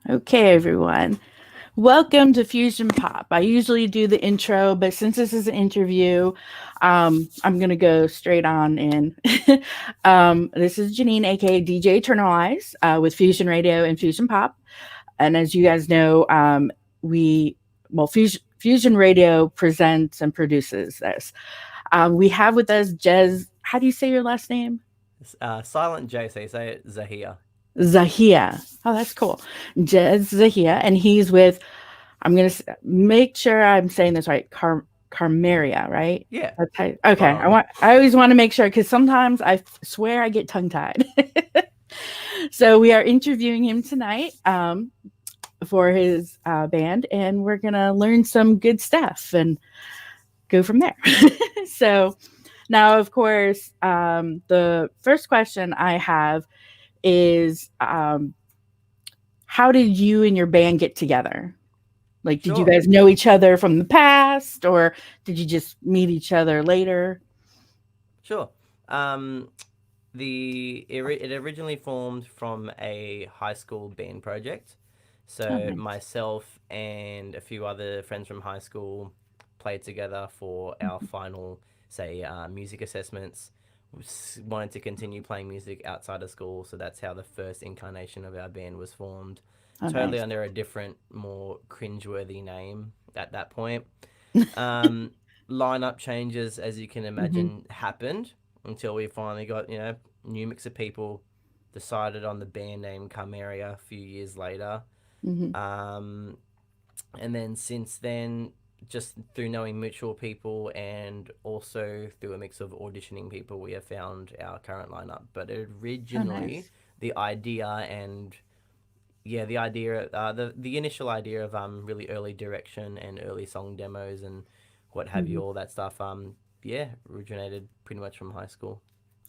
Okay, everyone. Welcome to Fusion Pop. I usually do the intro, but since this is an interview, I'm going to go straight on in. This is Janine, aka DJ Eternal Eyes, with Fusion Radio and Fusion Pop. And as you guys know, Fusion Radio presents and produces this. We have with us Jez. How do you say your last name? Silent J, so you say it Zahia. Zahia. Oh, that's cool. Jez Zahia, and he's with. I'm gonna make sure I'm saying this right. Carmeria, right? Yeah, That's how, okay. spot on. I always want to make sure because sometimes I swear I get tongue tied. So we are interviewing him tonight for his band, and we're gonna learn some good stuff and go from there. So now, of course, the first question I have is how did you and your band get together? Like, did you Sure, guys know each other from the past, or did you just meet each other later? sure. Um, it originally formed from a high school band project. Oh, So nice. myself and a few other friends from high school played together for our final, say, music assessments. Wanted to continue playing music outside of school, so that's how the first incarnation of our band was formed. Oh, Totally nice. under a different, more cringeworthy name at that point. Um, Lineup changes, as you can Hmm. imagine, happened until we finally got new mix of people. Decided on the band name Carmeria a few years later, Hmm. um, and then since then, just through knowing mutual people and also through a mix of auditioning people, we have found our current lineup. But Oh, originally, nice. the idea and the idea, the initial idea of really early direction and early song demos and what have Hmm. you, all that stuff, originated pretty much from high school.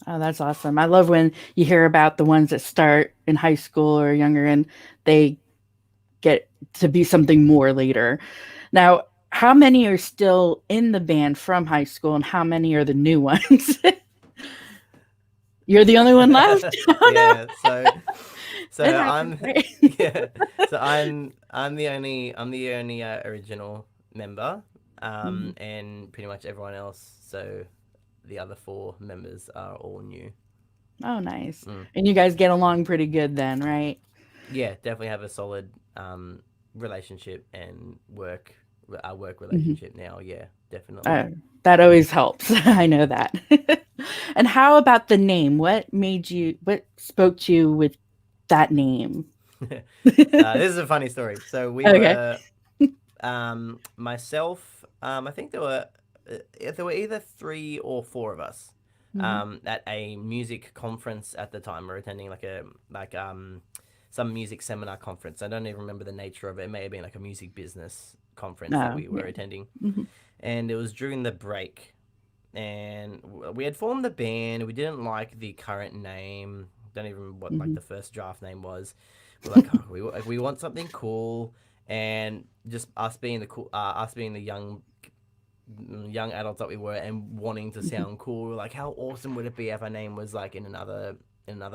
Oh, that's awesome. I love when you hear about the ones that start in high school or younger and they get to be something more later. Now, how many are still in the band from high school and how many are the new ones? You're the only one left? Oh, Yeah, so no. It happens, I'm right? yeah, so I'm the only original member, Mhm. and pretty much everyone else. So the other four members are all new. Oh, nice. Mm. And you guys get along pretty good then, right? Yeah, definitely have a solid relationship and work Mhm. relationship now. Yeah, definitely. Uh, that always helps. I know that. And how about the name? What spoke to you with that name? This is a funny story. So we Okay. were myself. I think there were either three or four of us Mhm. at a music conference at the time. We were attending some music seminar conference. I don't even remember the nature of it. It may have been like a music business conference that Oh, we were yeah. attending, Mhm. and it was during the break. And we had formed the band. We didn't like the current name. Don't even remember what like Mhm. the first draft name was. We're like, oh, we want something cool, and just us being the young adults that we were, and wanting to Mhm. sound cool. We're like, how awesome would it be if our name was like in another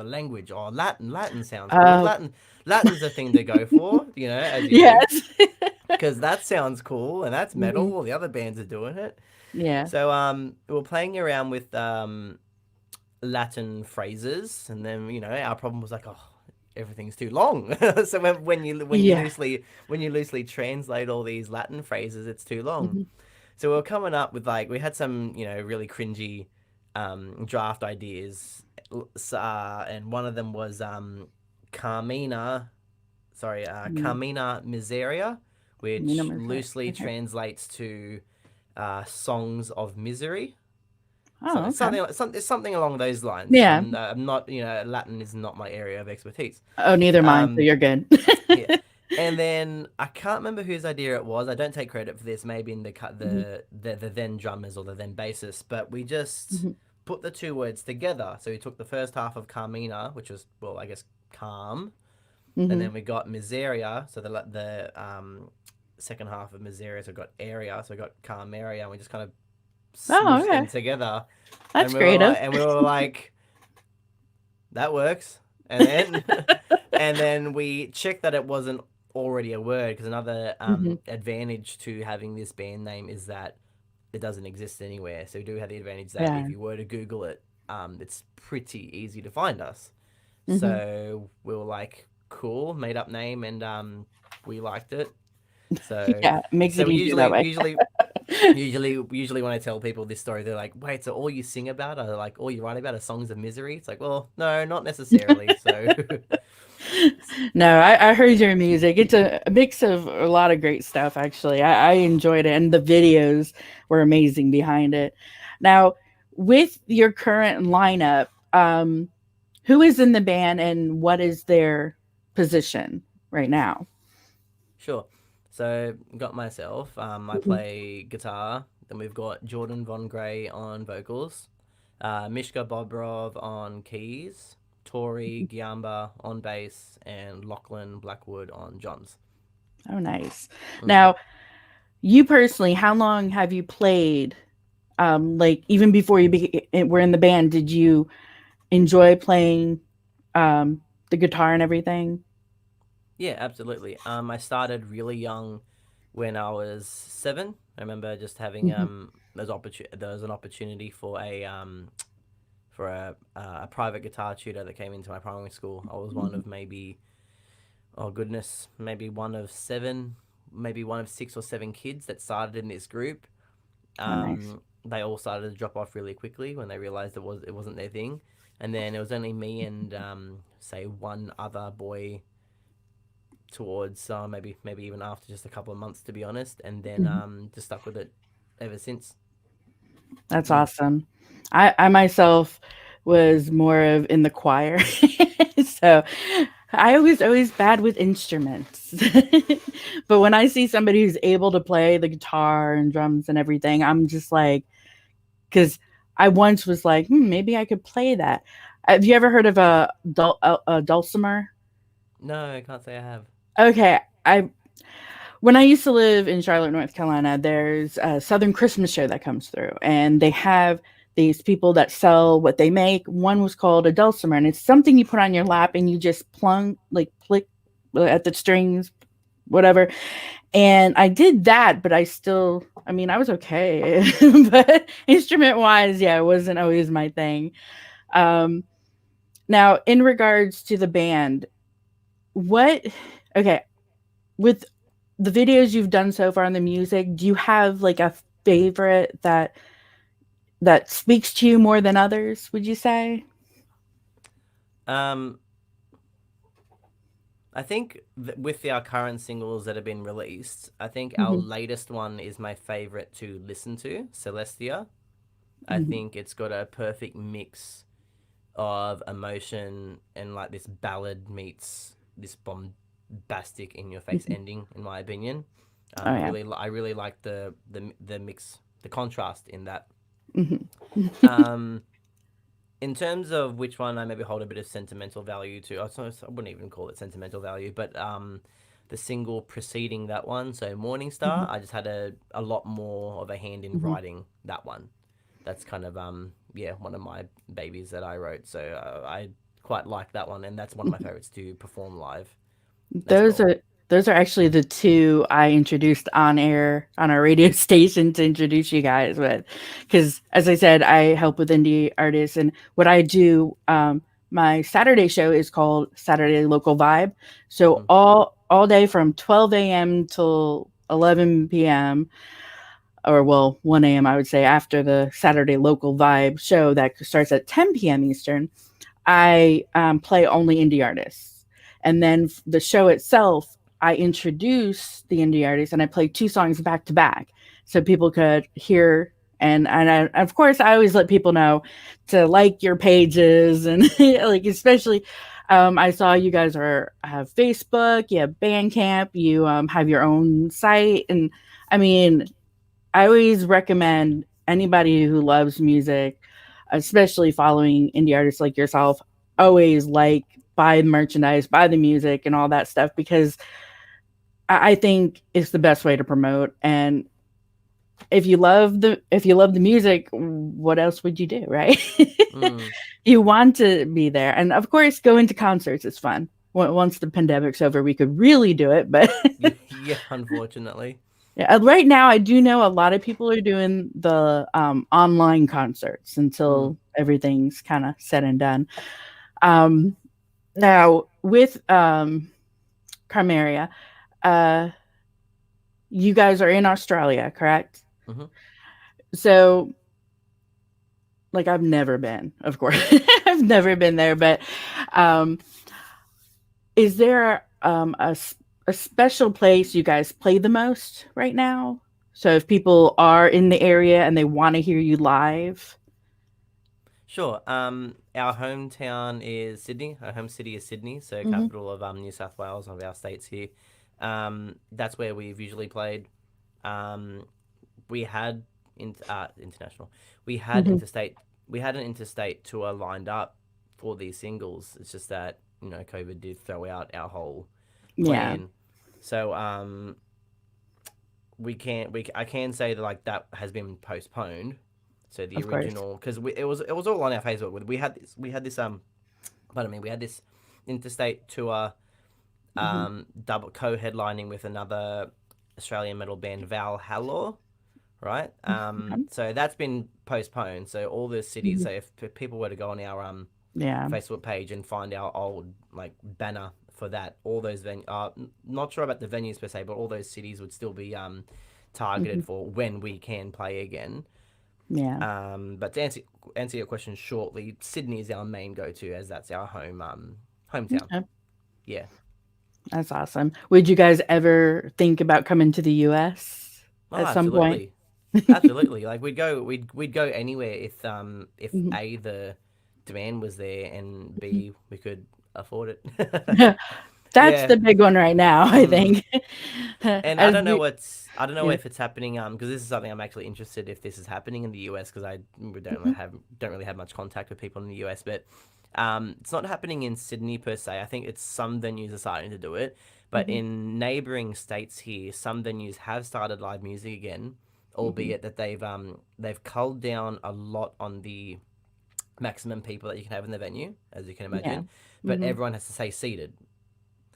language or Latin? Latin sounds cool. Oh, Latin's a thing to go for, as you do, yes. because that sounds cool and that's metal. Mhm. All the other bands are doing it. Yeah. So we were playing around with Latin phrases, and then our problem was like, oh, everything's too long. So Yeah. when you loosely translate all these Latin phrases, it's too long. Mhm. So we were coming up with like we had some really cringy draft ideas, and one of them was Carmina, Mm. Carmina Miseria, Mina which Mercer. loosely Okay. translates to songs of misery. So Oh, it's okay. it's something along those lines. Yeah. I'm not, Latin is not my area of expertise. Oh, neither mine, so Um, you're good. yeah, and then I can't remember whose idea it was. I don't take credit for this. Maybe in Mhm. the then drummers or the then bassists, but we just Mhm. put the two words together. So we took the first half of Carmina, which was, well, I guess, calm, and Mhm. then we got Miseria. So the second half of Miseria, so we got area, so we got Carmeria, and we just kind of Oh, smooshed them okay. together, That's creative. and we were like, that works. And then And then we checked that it wasn't already a word, because another Hmm. advantage to having this band name is that it doesn't exist anywhere. So we do have the advantage that if Yeah. you were to Google it, it's pretty easy to find us. Hmm. So we were like, cool, made up name, and we liked it. So Yeah, it makes it so easier that usually way. usually usually when I tell people this story, they're like, "Wait, so all you sing about are like all you write about are songs of misery?" It's like, well, no, not necessarily. So, No, I heard your music. It's a mix of a lot of great stuff, actually. I enjoyed it, and the videos were amazing behind it. Now, with your current lineup, who is in the band and what is their position right now? sure. So got myself. I Mhm. play guitar. Then we've got Jordan Von Gray on vocals, Mishka Bobrov on keys, Tori Giamba on bass, and Lachlan Blackwood on drums. Oh, nice. Mm-hmm. Now, you personally, how long have you played? Like even before were in the band, did you enjoy playing um, the guitar and everything? Yeah, absolutely. I started really young when I was 7. I remember just having Hmm. there was an opportunity for a private guitar tutor that came into my primary school. I was one Hmm. of maybe, oh goodness, maybe one of 7, maybe one of 6 or 7 kids that started in this group. Oh, nice. They all started to drop off really quickly when they realized it wasn't their thing, and then it was only me and say one other boy towards maybe even after just a couple of months, to be honest, and then Mhm. just stuck with it ever since. That's Mm. awesome. I myself was more of in the choir, so I was always bad with instruments. But when I see somebody who's able to play the guitar and drums and everything, I'm just like, because I once was like, maybe I could play that. Have you ever heard of a dulcimer? No, I can't say I have. Okay, I when I used to live in Charlotte, North Carolina, there's a Southern Christmas show that comes through, and they have these people that sell what they make. One was called a dulcimer, and it's something you put on your lap and you just plunk, like plick at the strings, whatever. And I did that, but I mean, I was okay, but instrument wise, yeah, it wasn't always my thing. Um, Now, in regards to the band, what, okay, with the videos you've done so far on the music, do you have like a favorite that speaks to you more than others, would you say? Um, I think with our current singles that have been released, I think our Hmm. latest one is my favorite to listen to, Celestia. I Hmm. think it's got a perfect mix of emotion and like this ballad meets this bombastic in your face Hmm. ending, in my opinion. Oh yeah. I really like the mix, the contrast in that. Hmm. Um, in terms of which one I maybe hold a bit of sentimental value to, I wouldn't even call it sentimental value, but the single preceding that one, so Morning Hmm. Star, I just had a lot more of a hand in Hmm. writing that one. That's kind of yeah, one of my babies that I wrote, so I quite like that one, and that's one of my favorites to perform live as Those well. are those are actually the two I introduced on air on our radio station to introduce you guys with, because as I said, I help with indie artists, and what I do, my Saturday show is called Saturday Local Vibe. So Mm-hmm. all day from 12 a.m. till 11 p.m., or well 1 a.m. I would say, after the Saturday Local Vibe show that starts at 10 p.m. Eastern. I play only indie artists. And then the show itself, I introduce the indie artists and I play two songs back to back so people could hear. Of course, I always let people know to like your pages and like, especially, I saw you guys have Facebook, you have Bandcamp, you have your own site. And I mean, I always recommend anybody who loves music, especially following indie artists like yourself, always like buy the merchandise, buy the music and all that stuff because I think it's the best way to promote. And if you love the music, what else would you do, right? Mm. You want to be there. And of course, going to concerts is fun. once the pandemic's over, we could really do it. But Yeah, unfortunately. yeah, right now, I do know a lot of people are doing the online concerts Mm. until everything's kind of said and done. Um, Now, with Carmeria, uh, you guys are in Australia, correct? Hmm. So, like, I've never been, of course, I've never been there, but um, is there a special place you guys play the most right now? So, if people are in the area and they want to hear you live, Sure. Our hometown is Sydney. Our home city is Sydney, so hmm capital of New South Wales, one of our states here. That's where we've usually played. Um, we had international. We had hmm interstate. We had an interstate tour lined up for these singles. It's just that COVID did throw out our whole yeah, plan. So we can't. I can say that like that has been postponed. So the of course. original, because it was all on our Facebook. We had this interstate tour, hmm double co-headlining with another Australian metal band, Valhalla, right? So that's been postponed. So all the cities. So if people were to go on our Yeah. Facebook page and find our old like banner for that, all those not sure about the venues per se, but all those cities would still be hmm targeted for when we can play again. Yeah. But to answer your question shortly, Sydney is our main go-to as that's our hometown. Okay. Yeah. That's awesome. Would you guys ever think about coming to the US Oh, at some point? absolutely, absolutely. Like we'd go anywhere if Mhm. A, the demand was there, and B, we could afford it. That's Yeah. the big one right now, I Mm. think. And As we I don't know yeah. if it's happening because this is something I'm actually interested if this is happening in the US because I Mhm. don't really have much contact with people in the US, but it's not happening in Sydney per se. I think it's some venues are starting to do it, but Mhm. in neighboring states here, some venues have started live music again, Mhm. albeit that they've culled down a lot on the maximum people that you can have in the venue, as you can Yeah. imagine, but Mhm. everyone has to stay seated.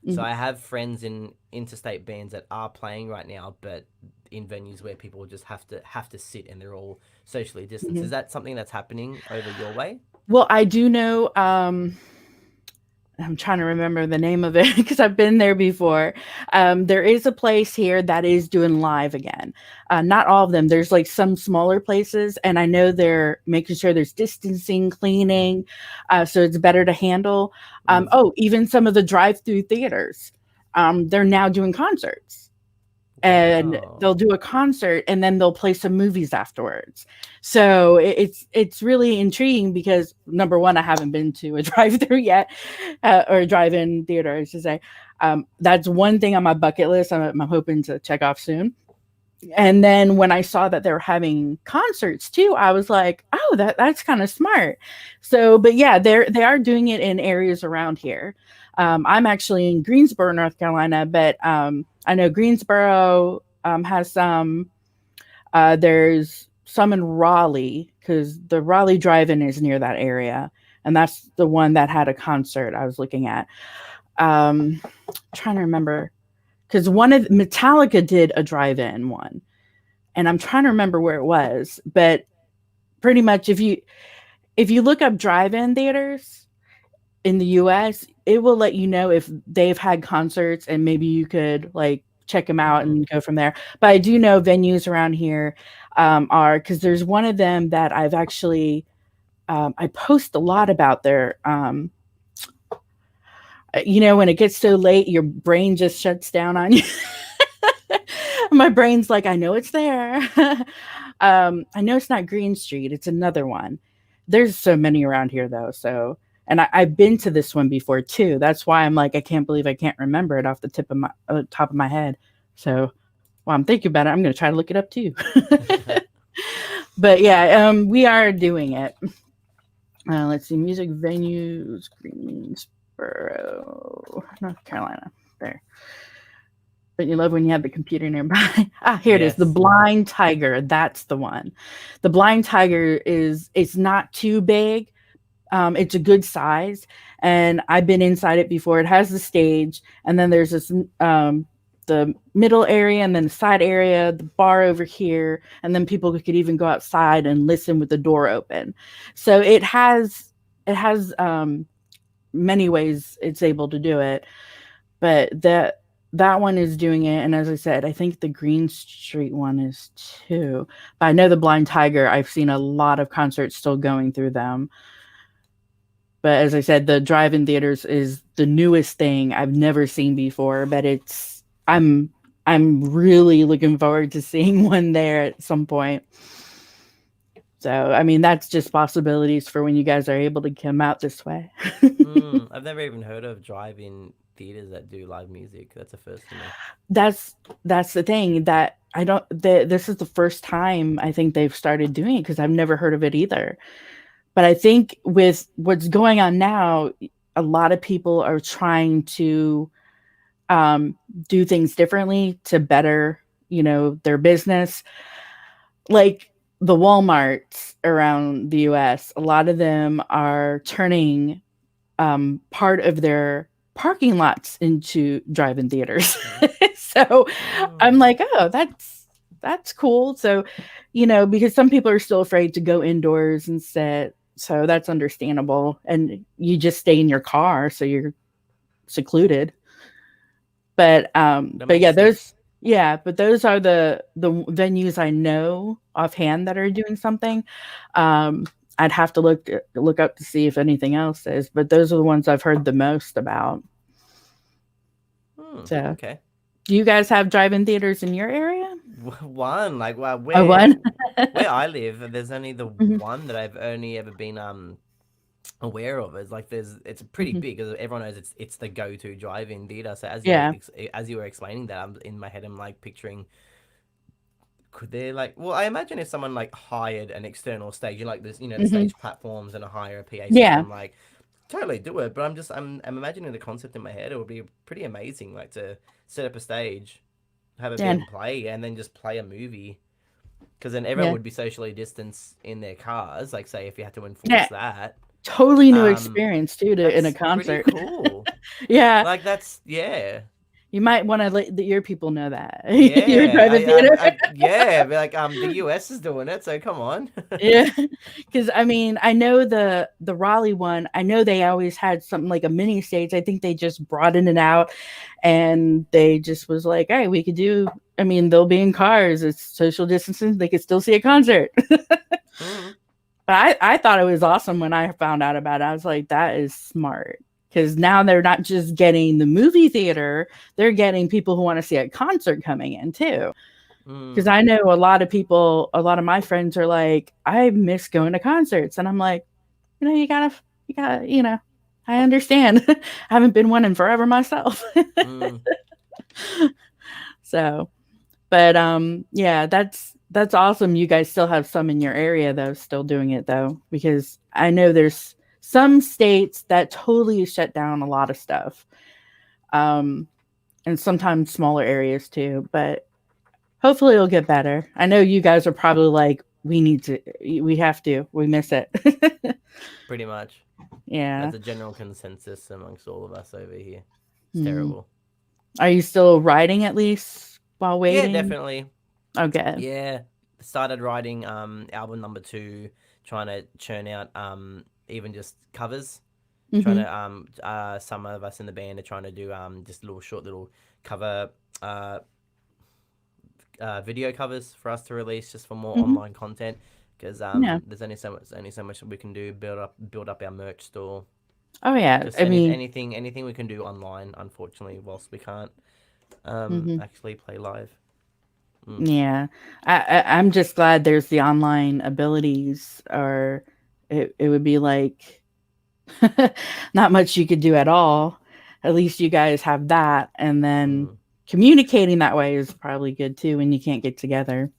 So Mhm. I have friends in interstate bands that are playing right now, but in venues where people just have to sit and they're all socially distanced. Is Mhm. that something that's happening over your way? Well, I do know I'm trying to remember the name of it because I've been there before. There is a place here that is doing live again. Not all of them. There's like some smaller places, and I know they're making sure there's distancing, cleaning, so it's better to handle. Mm. Oh, even some of the drive-through theaters, they're now doing concerts, and Wow. they'll do a concert and then they'll play some movies afterwards. So it's really intriguing because number one, I haven't been to a drive-through yet, or a drive-in theater, I should say. That's one thing on my bucket list. I'm hoping to check off soon. And then when I saw that they were having concerts too, I was like, oh, that's kind of smart. So, but yeah, they are doing it in areas around here. I'm actually in Greensboro, North Carolina, but I know Greensboro has some. There's some in Raleigh because the Raleigh Drive-In is near that area, and that's the one that had a concert I was looking at. Trying to remember because one of Metallica did a drive-in one, and I'm trying to remember where it was, but pretty much if you look up drive-in theaters in the US, it will let you know if they've had concerts and maybe you could like check them out Mm. and go from there. But I do know venues around here are because there's one of them that I've actually I post a lot about their when it gets so late, your brain just shuts down on you. My brain's like, I know it's there. I know it's not Green Street. It's another one. There's so many around here though. So, and I've been to this one before too. That's why I'm like, I can't believe I can't remember it off the top of my head. So, while I'm thinking about it, I'm going to try to look it up too. But yeah, we are doing it. Let's see, music venues, Greensboro, North Carolina. There. But you love when you have the computer nearby. Here it is. The Yes. Blind Tiger. That's the one. The Blind Tiger it's not too big. It's a good size, and I've been inside it before. It has the stage, and then there's this the middle area, and then the side area, the bar over here, and then people could even go outside and listen with the door open. So it has many ways it's able to do it, but that one is doing it. And as I said, I think the Green Street one is too. But I know the Blind Tiger, I've seen a lot of concerts still going through them. But as I said, the drive-in theaters is the newest thing I've never seen before. But I'm really looking forward to seeing one there at some point. So I mean, that's just possibilities for when you guys are able to come out this way. I've never even heard of drive-in theaters that do live music. That's a first for me. that's that's the thing that I don't. This is the first time I think they've started doing it because I've never heard of it either. But I think with what's going on now, a lot of people are trying to do things differently to better, their business. Like the Walmarts around the US, a lot of them are turning part of their parking lots into drive-in theaters. So I'm Mm. like, oh, that's cool. So, because some people are still afraid to go indoors and sit. So that's understandable. And you just stay in your car, so you're secluded. That But makes yeah, sense. those are the venues I know offhand that are doing something. Um, I'd have to look up to see if anything else is, but those are the ones I've heard the most about. So, Okay. do you guys have drive-in theaters in your area? One, like, well, Oh, where one. where I live, there's only the Mhm, one that I've only ever been aware of. It's like it's pretty mhm. big because everyone knows it's the go-to drive-in theater. So Yeah. as you were explaining that, I'm in my head, I'm like picturing, could they, like, well, I imagine if someone like hired an external stage, like this, the Hmm. stage platforms and a hire a PA Yeah. system, like totally do it. But I'm imagining the concept in my head. It would be pretty amazing, like to set up a stage, have a And band play, and then just play a movie. Because then everyone yeah. would be socially distanced in their cars. Like, say if you had to enforce Yeah. that, Totally new um, experience too to in a that's pretty concert. cool. Yeah. Like that's yeah. You might want to let your people know that you're Yeah, driving theater. yeah, but like the US is doing it, so come on. Yeah, because I mean, I know the Raleigh one. I know they always had something like a mini stage. I think they just broadened it out, and they just was like, "Hey, we could do." I mean, they'll be in cars. It's social distancing. They could still see a concert. Mm, But I thought it was awesome when I found out about it. I was like, "That is smart." Because now they're not just getting the movie theater; they're getting people who want to see a concert coming in too. Because mm, I know a lot of people, a lot of my friends are like, I miss going to concerts. And I'm like, you gotta, I understand. I haven't been one in forever myself. mm. So, but yeah, that's awesome. You guys still have some in your area though, still doing it though, because I know there's some states that totally shut down a lot of stuff. Um, and sometimes smaller areas too, but hopefully it'll get better. I know you guys are probably like, we have to, we miss it. Pretty much. Yeah. That's a general consensus amongst all of us over here. It's Mhm. terrible. Are you still writing at least while Yeah, waiting? definitely. Okay. Yeah, started writing album number two, trying to churn out even just covers. Trying Hmm. to some of us in the band are trying to do just little short little cover uh video covers for us to release just for more Hmm. online content because Yeah. there's only so much that we can do, build up our merch store, Oh yeah. just I mean, anything we can do online, unfortunately, whilst we can't hmm, actually play live. Mm. yeah. I'm just glad there's the online abilities, or it would be like not much you could do at all. At least you guys have that, and then Mm. communicating that way is probably good too when you can't get together.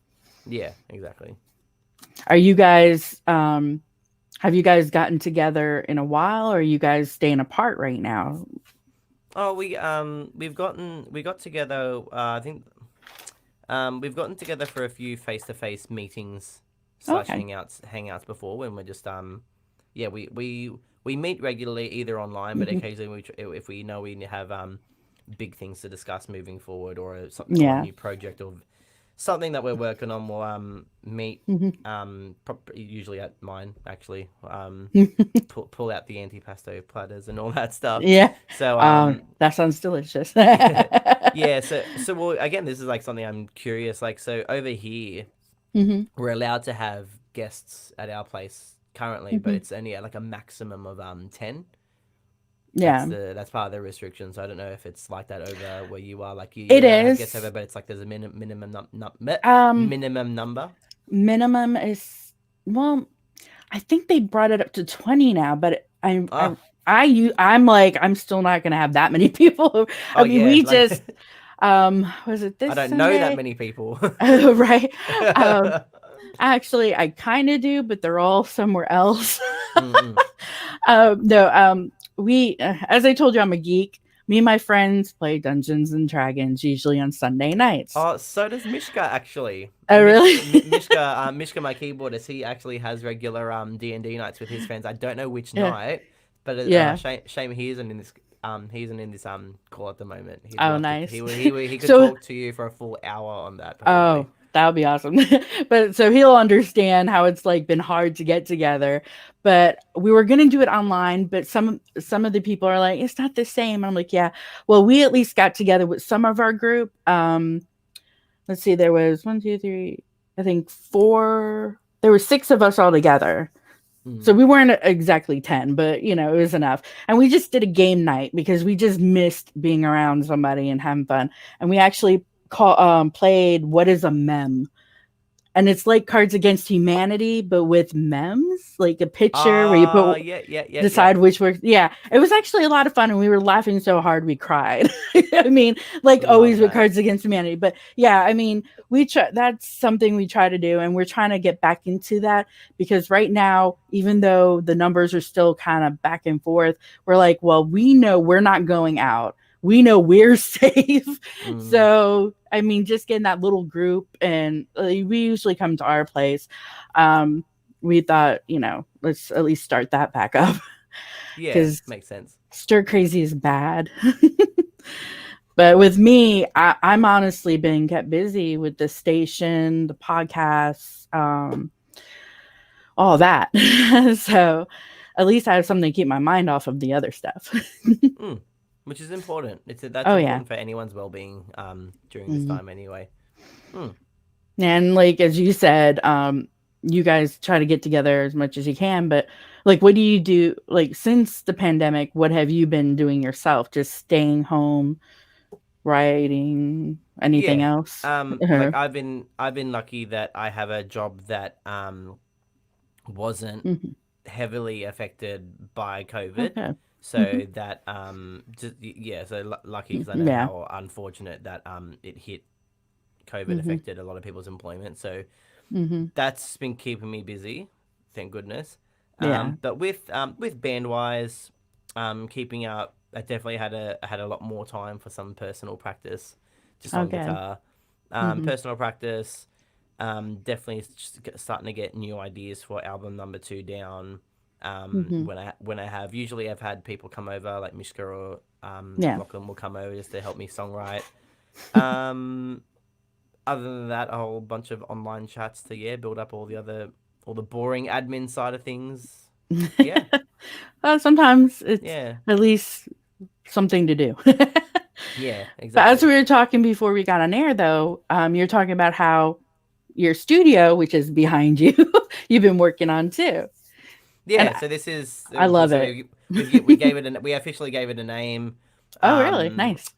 Yeah, exactly. Are you guys have you guys gotten together in a while, or are you guys staying apart right now? Oh, we got together. I think we've gotten together for a few face to face meetings slash Okay. hangouts before when we're just yeah, we meet regularly either online, but occasionally if we know we have big things to discuss moving forward, or or a Yeah. new project, or something that we're working on, we'll meet Mhm. usually at mine actually, pull out the antipasto platters and all that stuff. Yeah. So That sounds delicious. yeah, so well, again, this is like something I'm curious, like, so over here Hmm. we're allowed to have guests at our place currently, but Hmm. it's only at like a maximum of 10. Yeah, That's part of the restrictions. I don't know if it's like that over where you are. Like it you're allowed to have guests over, is. but it's like there's a Um, minimum number. Minimum is, well, I think they brought it up to 20 now, but Ah, I'm like, I'm still not gonna have that many people. oh I mean, yeah, we like just was it I this don't know that Sunday? many people. Oh, right. Um, Actually, I kind of do, but they're all somewhere else. Mm-mm. No, we, as I told you, I'm a geek. Me and my friends play Dungeons and Dragons usually on Sunday nights. Oh, so does Mishka actually. Oh, really? Mishka, my keyboardist, he actually has regular D&D nights with his friends. I don't know which Yeah. night, but Yeah. shame he isn't in this call at the moment. He'd Oh, love to. nice. He could So, talk to you for a full hour on that oh, probably. that would be awesome. But so he'll understand how it's like been hard to get together. But we were gonna do it online, but some of the people are like, it's not the same. I'm like, yeah. Well, we at least got together with some of our group. Let's see, there was one, two, three, I think four. There were six of us all together. So Mm. we weren't exactly 10, but it was enough. And we just did a game night because we just missed being around somebody and having fun. And we actually played What is a Mem? And it's like Cards Against Humanity, but with memes, like a picture where you put Yeah. decide which works. Yeah, it was actually a lot of fun, and we were laughing so hard we cried. I mean, like Love always with that. Cards Against Humanity, but yeah, I mean, we try. That's something we try to do, and we're trying to get back into that because right now, even though the numbers are still kind of back and forth, we're like, well, we know we're not going out. We know we're safe. Mm. So, I mean, just getting that little group, and we usually come to our place. Um, we thought, let's at least start that back up Yeah, because makes sense. stir crazy is bad. But with me, I'm honestly been kept busy with the station, the podcasts, all that. So at least I have something to keep my mind off of the other stuff. Mm. Which is important. That's Oh, yeah. important for anyone's well-being during this Mhm. time anyway. Mm. And like as you said, you guys try to get together as much as you can, but like what do you do like since the pandemic, what have you been doing yourself? Just staying home, writing, anything Yeah. else? Like Or- I've been lucky that I have a job that wasn't Mhm. heavily affected by COVID. Okay. So Mhm. that just yeah, so lucky because I know Yeah. how unfortunate that it hit. COVID Mhm. affected a lot of people's employment, so Mhm. that's been keeping me busy, thank goodness. Yeah. But with band wise, keeping up, I definitely had a lot more time for some personal practice, just on Okay. guitar. Mhm. Personal practice. Definitely starting to get new ideas for album number two down. Mhm. When I have usually I've had people come over like Mishka or Yeah. Lachlan will come over just to help me songwrite. Um, Other than that, a whole bunch of online chats to build up all the boring admin side of things. Yeah, Sometimes it's yeah, at least something to do. yeah, But as exactly. we were talking before we got on air, though, you're talking about how your studio, which is behind you, you've been working on too, and Yeah, so this is I love so it. we officially gave it a name. Oh, really? Nice.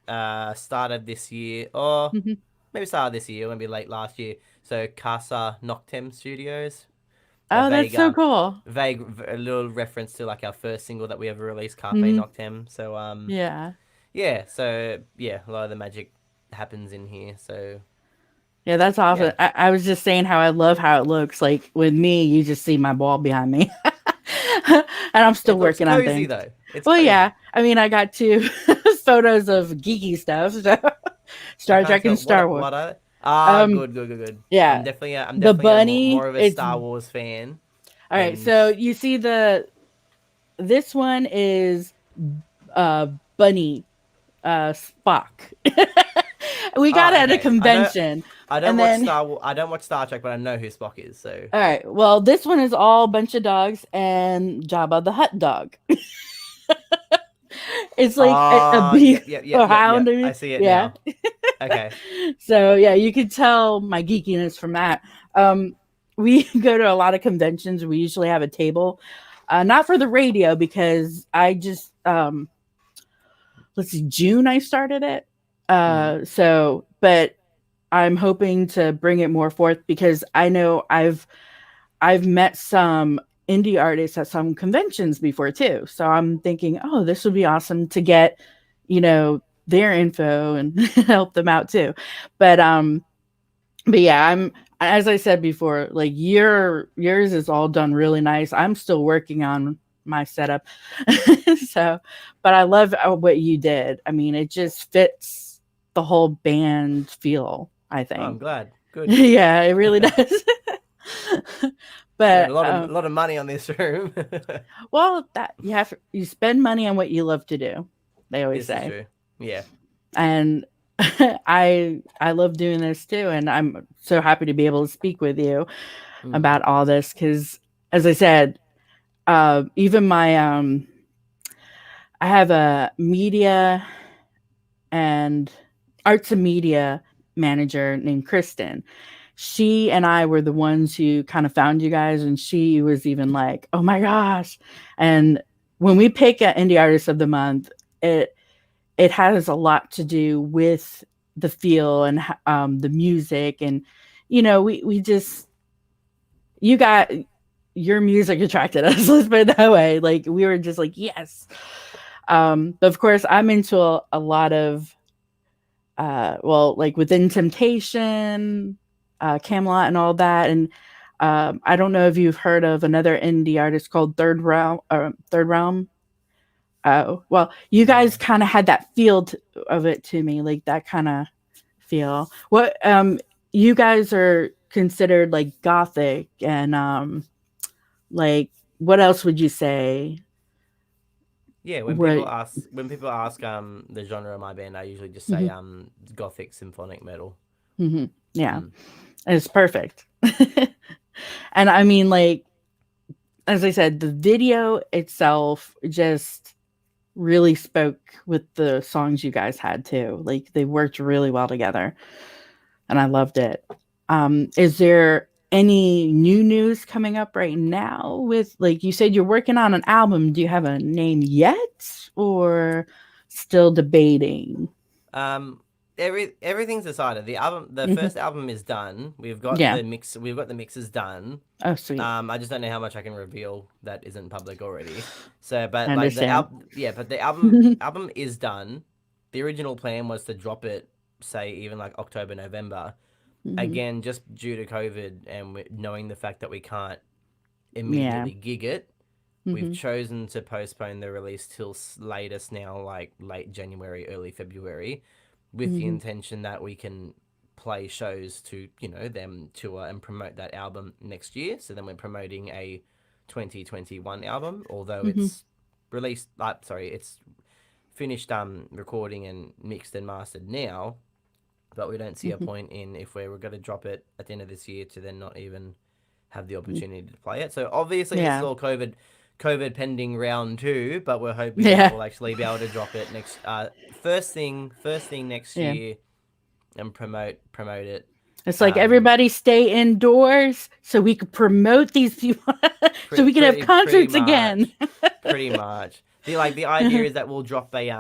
Start of this year, or Mhm. maybe start of this year, maybe late last year. So Casa Noctem Studios, a Oh, that's so cool. a little reference to like our first single that we ever released, Carpe Mhm. Noctem. So Yeah. yeah, so yeah, a lot of the magic happens in here. So Yeah, that's awesome. yeah, I was just saying how I love how it looks. Like with me, you just see my wall behind me. And I'm still it looks working on cozy things. though. It's Well, yeah. cozy. I mean, I got two photos of geeky stuff. So I Star can't Trek and tell Star Wars. what are. Um, Good. yeah. I'm The definitely bunny, more of a it's Star Wars fan, all right. and So you see the this one is uh Bunny Spock. We got Oh, at a okay. I don't. convention, I don't and watch then I don't watch Star Trek, but I know who Spock is. So. all right. Well, this one is all a bunch of dogs and Jabba the Hutt dog. It's like a beef Yep, yep, yep, or yep, hound. yep. I see it Yeah. now. Okay. So yeah, you could tell my geekiness from that. Um, we go to a lot of conventions. We usually have a table, not for the radio because I just let's see, June I started it. Mm. But I'm hoping to bring it more forth because I know I've met some indie artists at some conventions before too. So I'm thinking, oh, this would be awesome to get, their info and help them out too. But but yeah, I'm as I said before, like yours is all done really nice. I'm still working on my setup. So, but I love what you did. I mean, it just fits the whole band feel, I Oh, I'm think. glad. Good. Yeah, it really does. Spent But a lot of money on this room. well, that you spend money on what you love to do. They always This is say, true. Yeah. and I love doing this too, and I'm so happy to be able to speak with you Mm. about all this because, as I said, even my I have a media and arts and media manager named Kristen. She and I were the ones who kind of found you guys, and she was even like, "Oh my gosh!" And when we pick an indie artist of the month, it has a lot to do with the feel and the music, and we just you got your music attracted us. Let's put it that way. Like we were just like, yes. But of course, I'm into a lot of well, like Within Temptation, Camelot, and all that. And I don't know if you've heard of another indie artist called Third Realm. Third Realm. Oh, well, you guys No. kind of had that feel of it to me, like that kind of feel. What you guys are considered like gothic and like what else would you say? Yeah, What when people ask the genre of my band, I usually just say mhm, gothic symphonic metal. mhm, yeah, Mm. it's perfect. And I mean like as I said, the video itself just really spoke with the songs you guys had too. Like they worked really well together, and I loved it. Is there any new news coming up right now with like you said you're working on an album? Do you have a name yet or still debating? Um, everything's decided. The Hmm. first album is done. Yeah. We've got the mixes done. Oh, sweet. I just don't know how much I can reveal that isn't public already. So, I but like understand. yeah, but the album is done. The original plan was to drop it, say even like October, November. Hmm. Again, just due to COVID and knowing the fact that we can't Yeah. immediately gig it, we've Hmm. chosen to postpone the release till latest now, like late January, early February, with the Hmm. intention that we can play shows to them tour and promote that album next year. So then we're promoting a 2021 album, although Hmm. it's released. Sorry, it's finished recording and mixed and mastered now. But we don't see a Hmm. point in if we were going to drop it at the end of this year to then not even have the opportunity to play it. So obviously this is Yeah. all COVID pending round two, but we're hoping that Yeah. we'll actually be able to drop it next first thing next Yeah. year and promote it. It's like Um, everybody stay indoors so we could promote these people, so we can have pretty concerts again. much, pretty much. The idea is that we'll drop a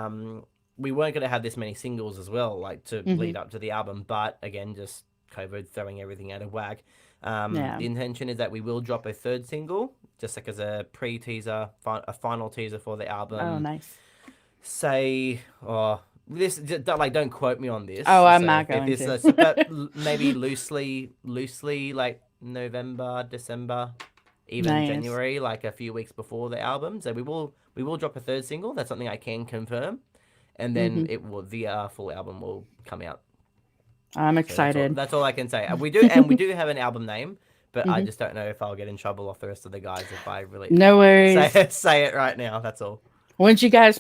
we weren't going to have this many singles as well, like to Hmm. lead up to the album, but again, just COVID throwing everything out of whack. Yeah. The intention is that we will drop a third single, just like as a pre-teaser, a final teaser for the Oh, album. nice. Say, oh, this don't quote me on this. Oh, I'm So not if going this, to. but maybe loosely like November, December, even Nice. January, like a few weeks before the album. So we will drop a third single. That's something I can confirm, and then Hmm. the full album will come out. I'm So excited. that's all I can say. We do have an album name, but I Mhm. just don't know if I'll get in trouble off the rest of the guys if I really No worries. say it right now. That's all. Once you guys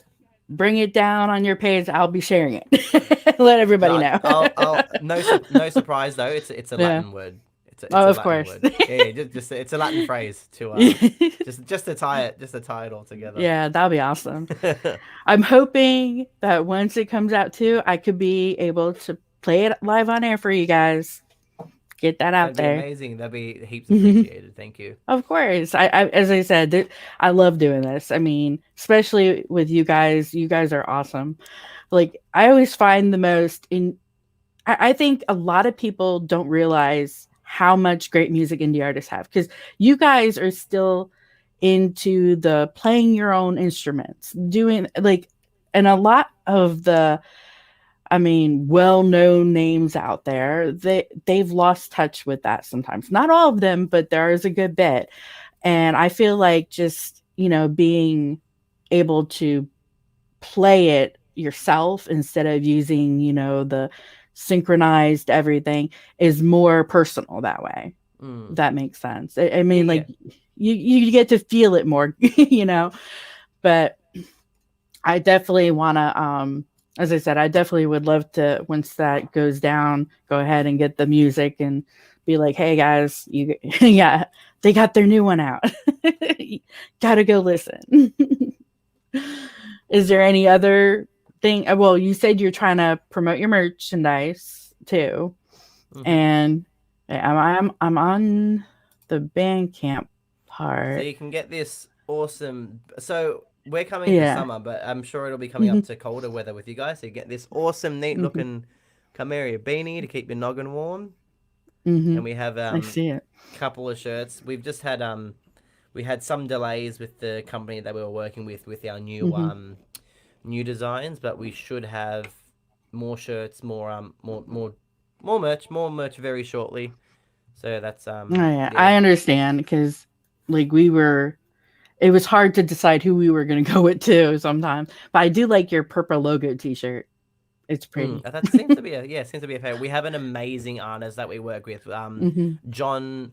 bring it down on your page, I'll be sharing it. Let everybody No, know. I'll no surprise though. It's a Yeah. Latin word. It's Oh, a of Latin course. word. Yeah, just it's a Latin phrase to just to tie it all together. Yeah, that'll be awesome. I'm hoping that once it comes out too, I could be able to play it live on air for you guys. Get that out That'd be there. amazing. That'd be heaps appreciated. Thank you. Of course. As I said, I love doing this. I mean, especially with you guys. You guys are awesome. Like I always find the most in. I think a lot of people don't realize how much great music indie artists have because you guys are still into the playing your own instruments, doing like, and a lot of the, I mean, well-known names out there, they've lost touch with that sometimes. Not all of them, but there is a good bit. And I feel like just, being able to play it yourself instead of using, the synchronized everything is more personal that way. Mm. That makes sense. I Yeah, mean, yeah. like you get to feel it more, but I definitely want to, as I said, I definitely would love to, once that goes down, go ahead and get the music and be like, hey guys, yeah, they got their new one out. Gotta go listen. Is there any other thing? Well, you said you're trying to promote your merchandise too. Mm-hmm. And I'm on the Bandcamp So part. you can get this awesome. So we're coming into Yeah. summer, but I'm sure it'll be coming Hmm. up to colder weather with you guys. So you get this awesome, neat Hmm. looking Carmeria beanie to keep your noggin warm, Hmm. and we have I see it. couple of shirts. We've just had we had some delays with the company that we were working with our Hmm. new designs, but we should have more shirts, more merch very shortly. So that's Oh, yeah, yeah. I understand because like it was hard to decide who we were gonna go with too sometimes. But I do like your purple logo T-shirt. It's pretty. That seems to be a fair. We have an amazing artist that we work with, Hmm. John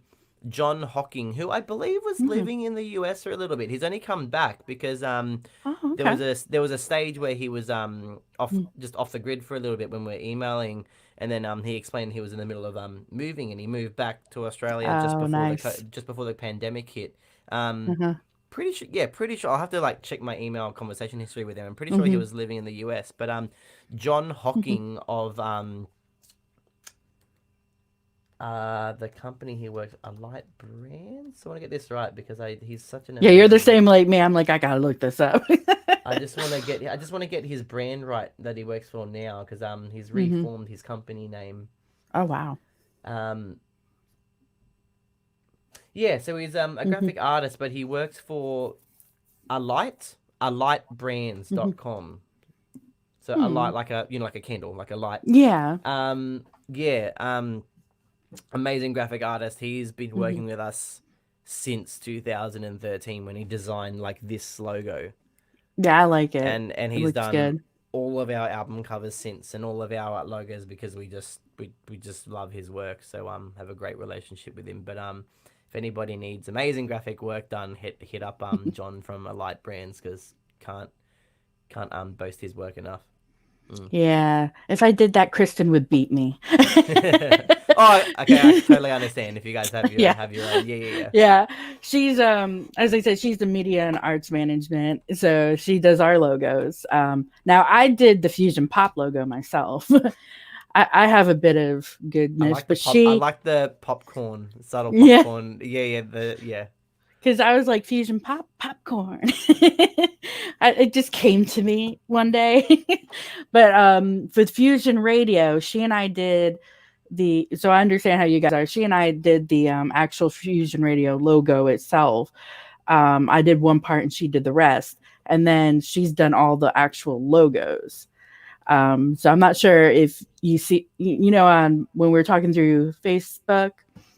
John Hocking, who I believe was Hmm. living in the US for a little bit. He's only come back because Oh, okay. there was a stage where he was off the grid for a little bit when we were emailing, and then he explained he was in the middle of moving, and he moved back to Australia Oh, nice. just before the pandemic hit. Um, Uh-huh. pretty sure I'll have to like check my email conversation history with him. I'm pretty sure he Hmm. was living in the US, but John Hmm. Hocking of the company he works, Alight Brands. I want to get this right because he's such an Yeah, you're the amazing. same like me. I'm like, I gotta look this up. I just want to get his brand right that he works for now because he's Hmm. reformed his company name. Oh wow. Um yeah, so he's a Hmm. graphic artist, but he works for Hmm. alightbrands.com. So a light like a like a candle, like a light. Yeah. Yeah, amazing graphic artist. He's been Hmm. working with us since 2013 when he designed like this logo. Yeah, I like it. And It he's looks done good. all of our album covers since and all of our logos because we just love his work. So have a great relationship with him. But if anybody needs amazing graphic work done, hit up John from Alight Brands because can't boast his work enough. Mm. Yeah. If I did that, Kristen would beat me. Oh, okay. I totally understand if you guys Yeah. have your own. Yeah. Yeah. She's as I said, she's the media and arts management. So she does our logos. Now I did the Fusion Pop logo myself. I have a bit of goodness, but I she like the popcorn, subtle yeah, popcorn. Yeah. because I was like Fusion Popcorn. It just came to me one day. But with Fusion Radio, she and I did so I understand how you guys are. She and I did the actual Fusion Radio logo itself. I did one part and she did the rest. And then she's done all the actual logos. So I'm not sure if you see, on when we were talking through Facebook,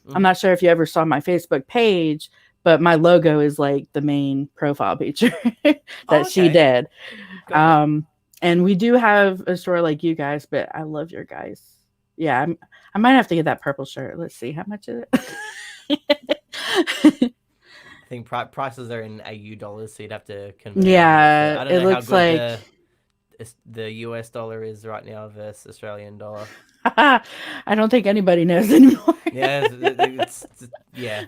I'm Mm-hmm. not sure if you ever saw my Facebook page, but my logo is like the main profile picture Oh, that she okay. did. Got it. Um, and we do have a store like you guys, but I love your guys. Yeah, I might have to get that purple shirt. Let's see how much is it. I think prices are in AU dollars, so you'd have to convert them. Yeah, I don't it know how looks good like the US dollar is right now versus Australian dollar. I don't think anybody knows anymore. Yeah, yeah.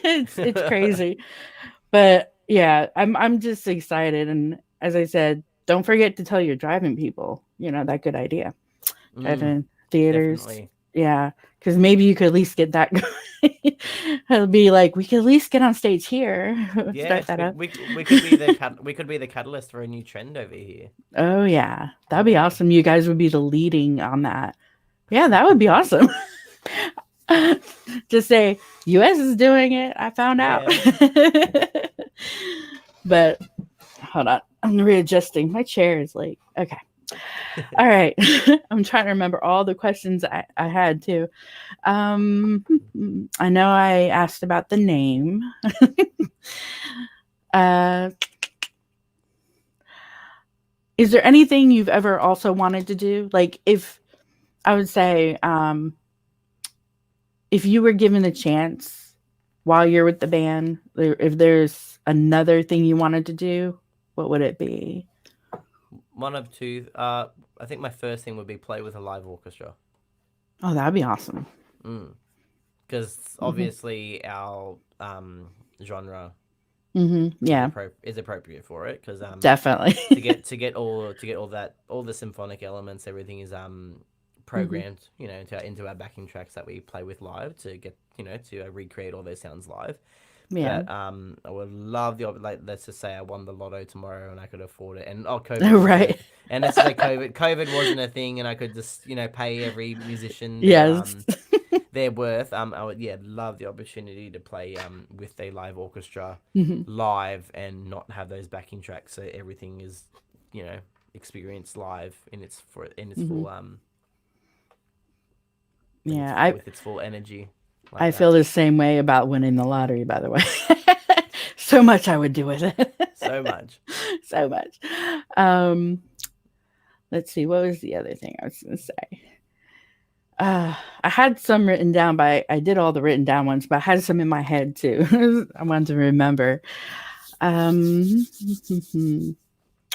It's crazy. But yeah, I'm just excited, and as I said, don't forget to tell your driving people, that good idea. Driving theaters. Definitely. Yeah, because maybe you could at least get that going. It'll be like we could at least get on stage here. Yeah, Start that up. we could be the catalyst for a new trend over here. Oh yeah, that'd be Yeah. awesome. You guys would be the leading on that. Yeah, that would be awesome. Just say US is doing it. I found out. Yeah. But hold on, I'm readjusting. My chair is like okay. All right. I'm trying to remember all the questions I had too. I know I asked about the name. uh, is there anything you've ever also wanted to do? Like, if I would say, if you were given a chance while you're with the band, if there's another thing you wanted to do, what would it be? One of two. I think my first thing would be play with a live orchestra. Oh, that'd be awesome. Because obviously our genre Yeah, is appropriate for it. Because definitely. to get all the symphonic elements, everything is programmed, into our backing tracks that we play with live to get to recreate all those sounds live. Yeah. But I would love let's just say I won the lotto tomorrow and I could afford it, and COVID Right. and let's say COVID wasn't a thing and I could just pay every musician Yes. their worth. I would love the opportunity to play with a live orchestra live and not have those backing tracks, so everything is experienced live in its full with its full energy. I feel the same way about winning the lottery, by the way. So much I would do with it. So much. So much. Let's see. What was the other thing I was going to say? I had some written down, but I did all the written down ones, but I had some in my head too. I wanted to remember. What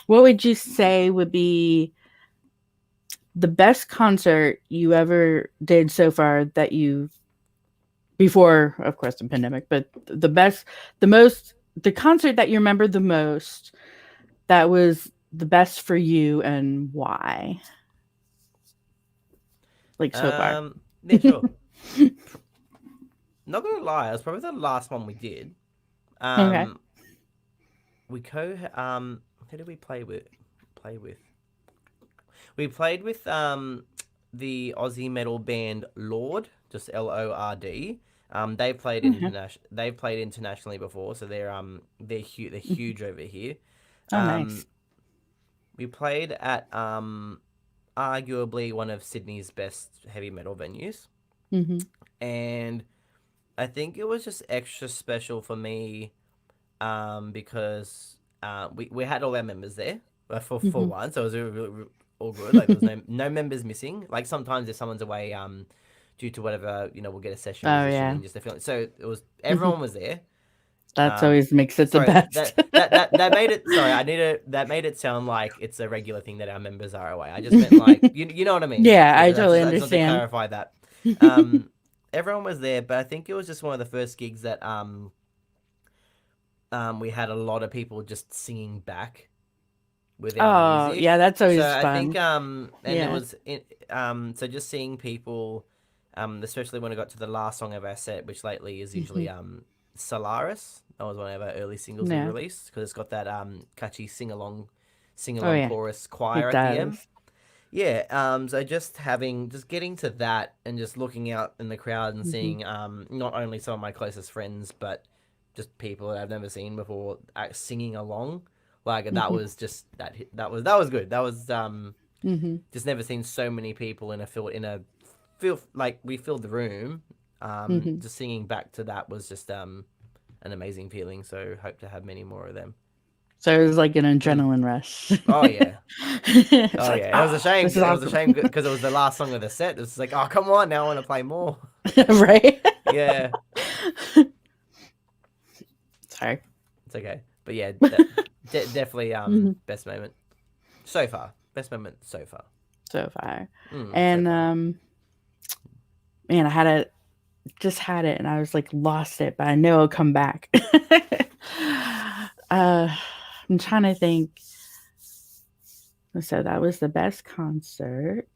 would you say would be the best concert you ever did so far that before, of course, the pandemic, but the concert that you remember the most that was the best for you and why? Like so far. Yeah, sure. Not gonna lie, it was probably the last one we did. Okay. Who did we play with? We played with the Aussie metal band Lord, just Lord. They've played internationally before, so they're huge over here. Oh, nice. We played at arguably one of Sydney's best heavy metal venues, and I think it was just extra special for me, because we had all our members there for one, so it was really all good. Like there was no members missing. Like sometimes if someone's away, due to whatever, we'll get a session musician and just a feeling. So it was everyone was there. That always makes it the best. That made it. Sorry, that made it sound like it's a regular thing that our members are away. I just meant like you know what I mean. Yeah, I totally understand. I just want to clarify that. Everyone was there, but I think it was just one of the first gigs that we had a lot of people just singing back with our music. Yeah, that's always fun. I think it was so just seeing people, especially when I got to the last song of our set, which lately is usually Solaris. That was one of our early singles we released because it's got that catchy sing along chorus choir at the end. Yeah, so just getting to that and just looking out in the crowd and seeing not only some of my closest friends but just people that I've never seen before singing along, like that was just that was good. That was just never seen so many people in a feel like we filled the room. Just singing back to that was just an amazing feeling. So hope to have many more of them. So it was like an adrenaline rush. Oh yeah. It was a shame. It was a shame because it was the last song of the set. It was like, oh come on, now I want to play more. Right? Yeah, Sorry. it's okay. But yeah, definitely Mhm. best moment so far. Best moment so far. So far. So And far. man, I had it just had it and I was like lost it, but I know it'll come back. I'm trying to think. So that was the best concert.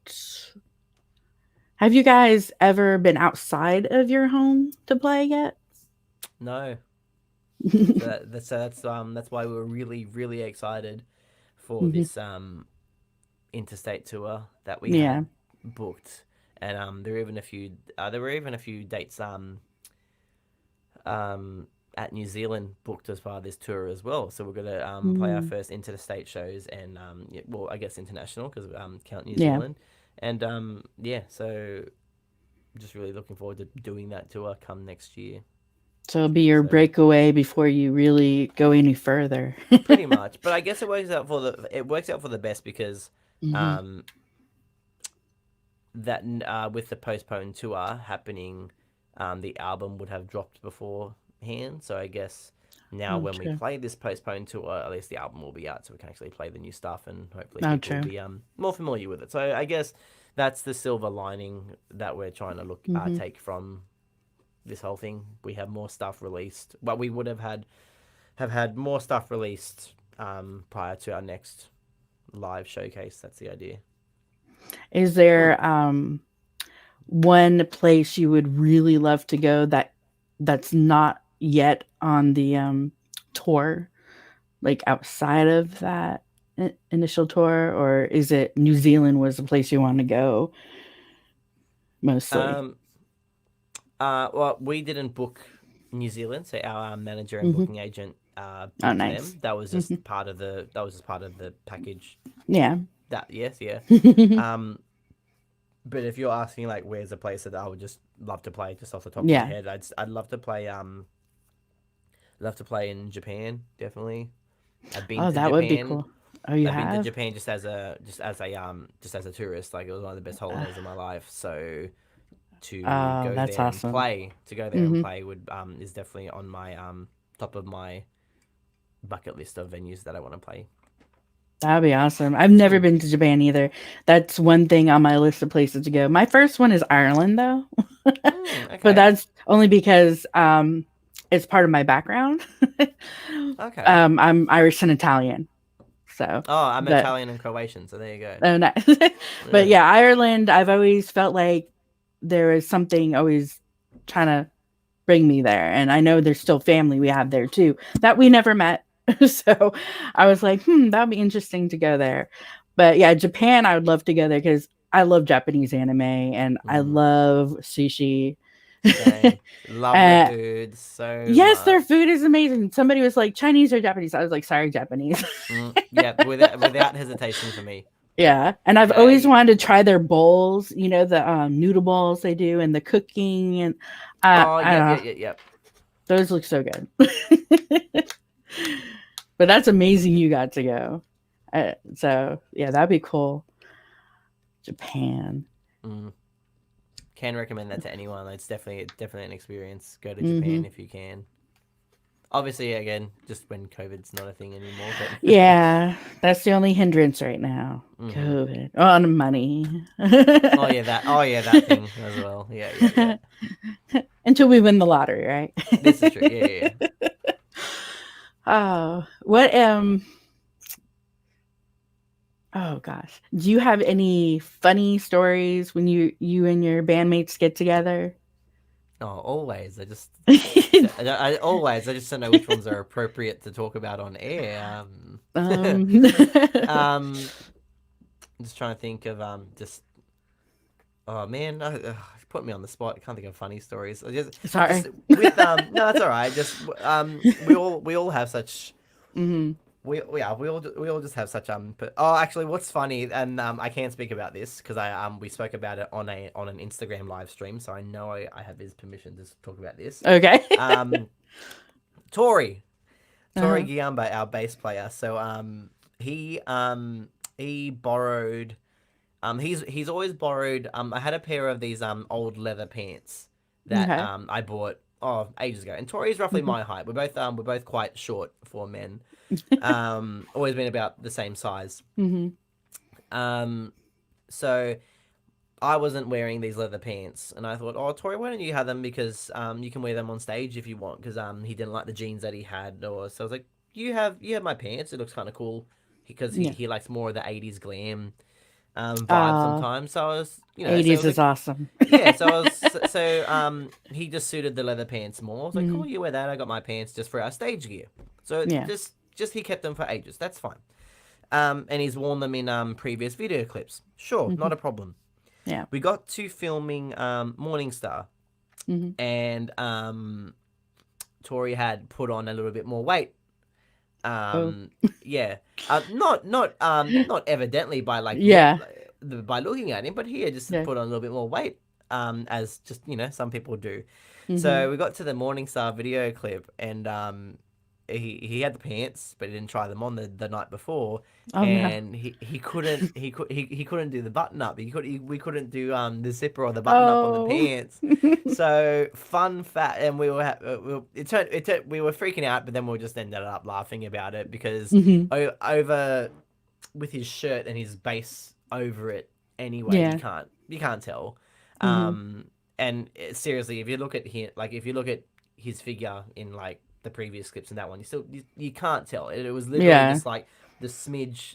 Have you guys ever been outside of your home to play yet? No. That's why we were really excited for Mhm. this interstate tour that we Yeah. had booked, and there were even a few dates um at New Zealand booked as part of this tour as well. So we're gonna play our Mm. first interstate shows and yeah, well, I guess international because count New Yeah. Zealand, and yeah, so just really looking forward to doing that tour come next year. So it'll be your So breakaway before you really go any further. pretty much, but I guess it works out for the best because Hmm. um that with the postponed tour happening, the album would have dropped beforehand. So I guess now Oh, when we true. play this postponed tour, at least the album will be out, so we can actually play the new stuff, and hopefully Oh, people will true. be more familiar with it. So I guess that's the silver lining that we're trying to Hmm. take from this whole thing. We have more stuff released. Well, we would have had more stuff released prior to our next live showcase. That's the idea. Is there one place you would really love to go that's not yet on the tour, like outside of that initial tour, or is it New Zealand was the place you want to go mostly? Um, well, we didn't book New Zealand, so our manager and Hmm. booking agent Oh, booked nice. them. That was Hmm. just part of the package. Yeah. That yes, yeah. Um, but if you're asking like where's a place that I would just love to play, just off the top of my Yeah. head, I'd love to play in Japan. Definitely, I've been Oh, to that would be Japan. cool. Oh, you I've been to have? Japan just as a tourist. Like it was one of the best Uh, holidays of my life. So oh, that's awesome. to go there and Hmm. play would is definitely on my top of my bucket list of venues that I want to play. That'd be awesome. I've never Mm. been to Japan either. That's one thing on my list of places to go. My first one is Ireland, though, but Okay. that's only because it's part of my background. Okay. I'm Irish and Italian, so Oh, I'm but Italian and Croatian, so there you go. oh, nice. But Yeah. yeah, Ireland. I've always felt like there is something always trying to bring me there. And I know there's still family we have there too that we never met. So I was like, that'd be interesting to go there. But yeah, Japan, I would love to go there because I love Japanese anime and I Mm. love sushi. Same. Love the uh, food so yes, their much. food is amazing. Somebody was like, Chinese or Japanese? I was like, sorry, Japanese. Yeah, without hesitation for me. Yeah. And I've Yeah. always wanted to try their bowls, the noodle balls they do and the cooking. And Oh, I yep, don't know. yep, yep, yep. Those look so good. But that's amazing you got to go. So yeah, that'd be cool. Japan. Mm. Can recommend that to anyone. It's definitely an experience. Go to Hmm. Japan if you can. Obviously, again, just when COVID's not a thing anymore, but Yeah, that's the only hindrance right now. mm-hmm. COVID on money. Oh yeah, that. Oh yeah, that thing as well. Yeah, yeah, yeah. Until we win the lottery, This is true. right? Yeah, yeah, yeah. Oh, what oh gosh. Do you have any funny stories when you and your bandmates get together? Oh, always. I just don't know which ones are appropriate to talk about on air. um Um, just trying to think of just. Oh man, put me on the spot. I can't think of funny stories. Sorry. Just with no, that's all right. Just we all have such Hmm. we all just have such but oh actually what's funny and I can't speak about this because we spoke about it on an Instagram live stream, so I know I have his permission to talk about this. Okay. um Tori Uh-huh. Giamba, our bass player, so he borrowed he's always borrowed I had a pair of these old leather pants that Okay. I bought ages ago. And Tori's roughly my height. We're both quite short for men. Always been about the same size. Mm-hmm. Um, so I wasn't wearing these leather pants, and I thought, oh, Tori, why don't you have them? Because you can wear them on stage if you want. Because he didn't like the jeans that he had, or so I was like, you have my pants. It looks kind of cool. Because Yeah. he likes more of the '80s glam vibe Uh, sometimes. So I was, so I 80s was is like, awesome. yeah. So I was, he just suited the leather pants more. I was like, Hmm. cool, you wear that. I got my pants just for our stage gear. So Yeah. just he kept them for ages. That's fine. And he's worn them in previous video clips. Sure, Hmm. not a problem. Yeah. We got to filming Morning Star, Hmm. and Tori had put on a little bit more weight. Oh. Yeah, not evidently by Yeah. by looking at him, but he had just Yeah. put on a little bit more weight. As just some people do. Hmm. So we got to the Morning Star video clip, and he had the pants, but he didn't try them on the night before, Oh no. and he couldn't do the button up. We couldn't do the zipper or the button up on the Oh. pants. So fun fact, and we were freaking out, but then we just ended up laughing about it because Hmm. over with his shirt and his base over it anyway, Yeah. you can't tell. Hmm. And seriously, if you look at his figure in like the previous clips and that one, you can't tell. It was literally Yeah. just like the smidge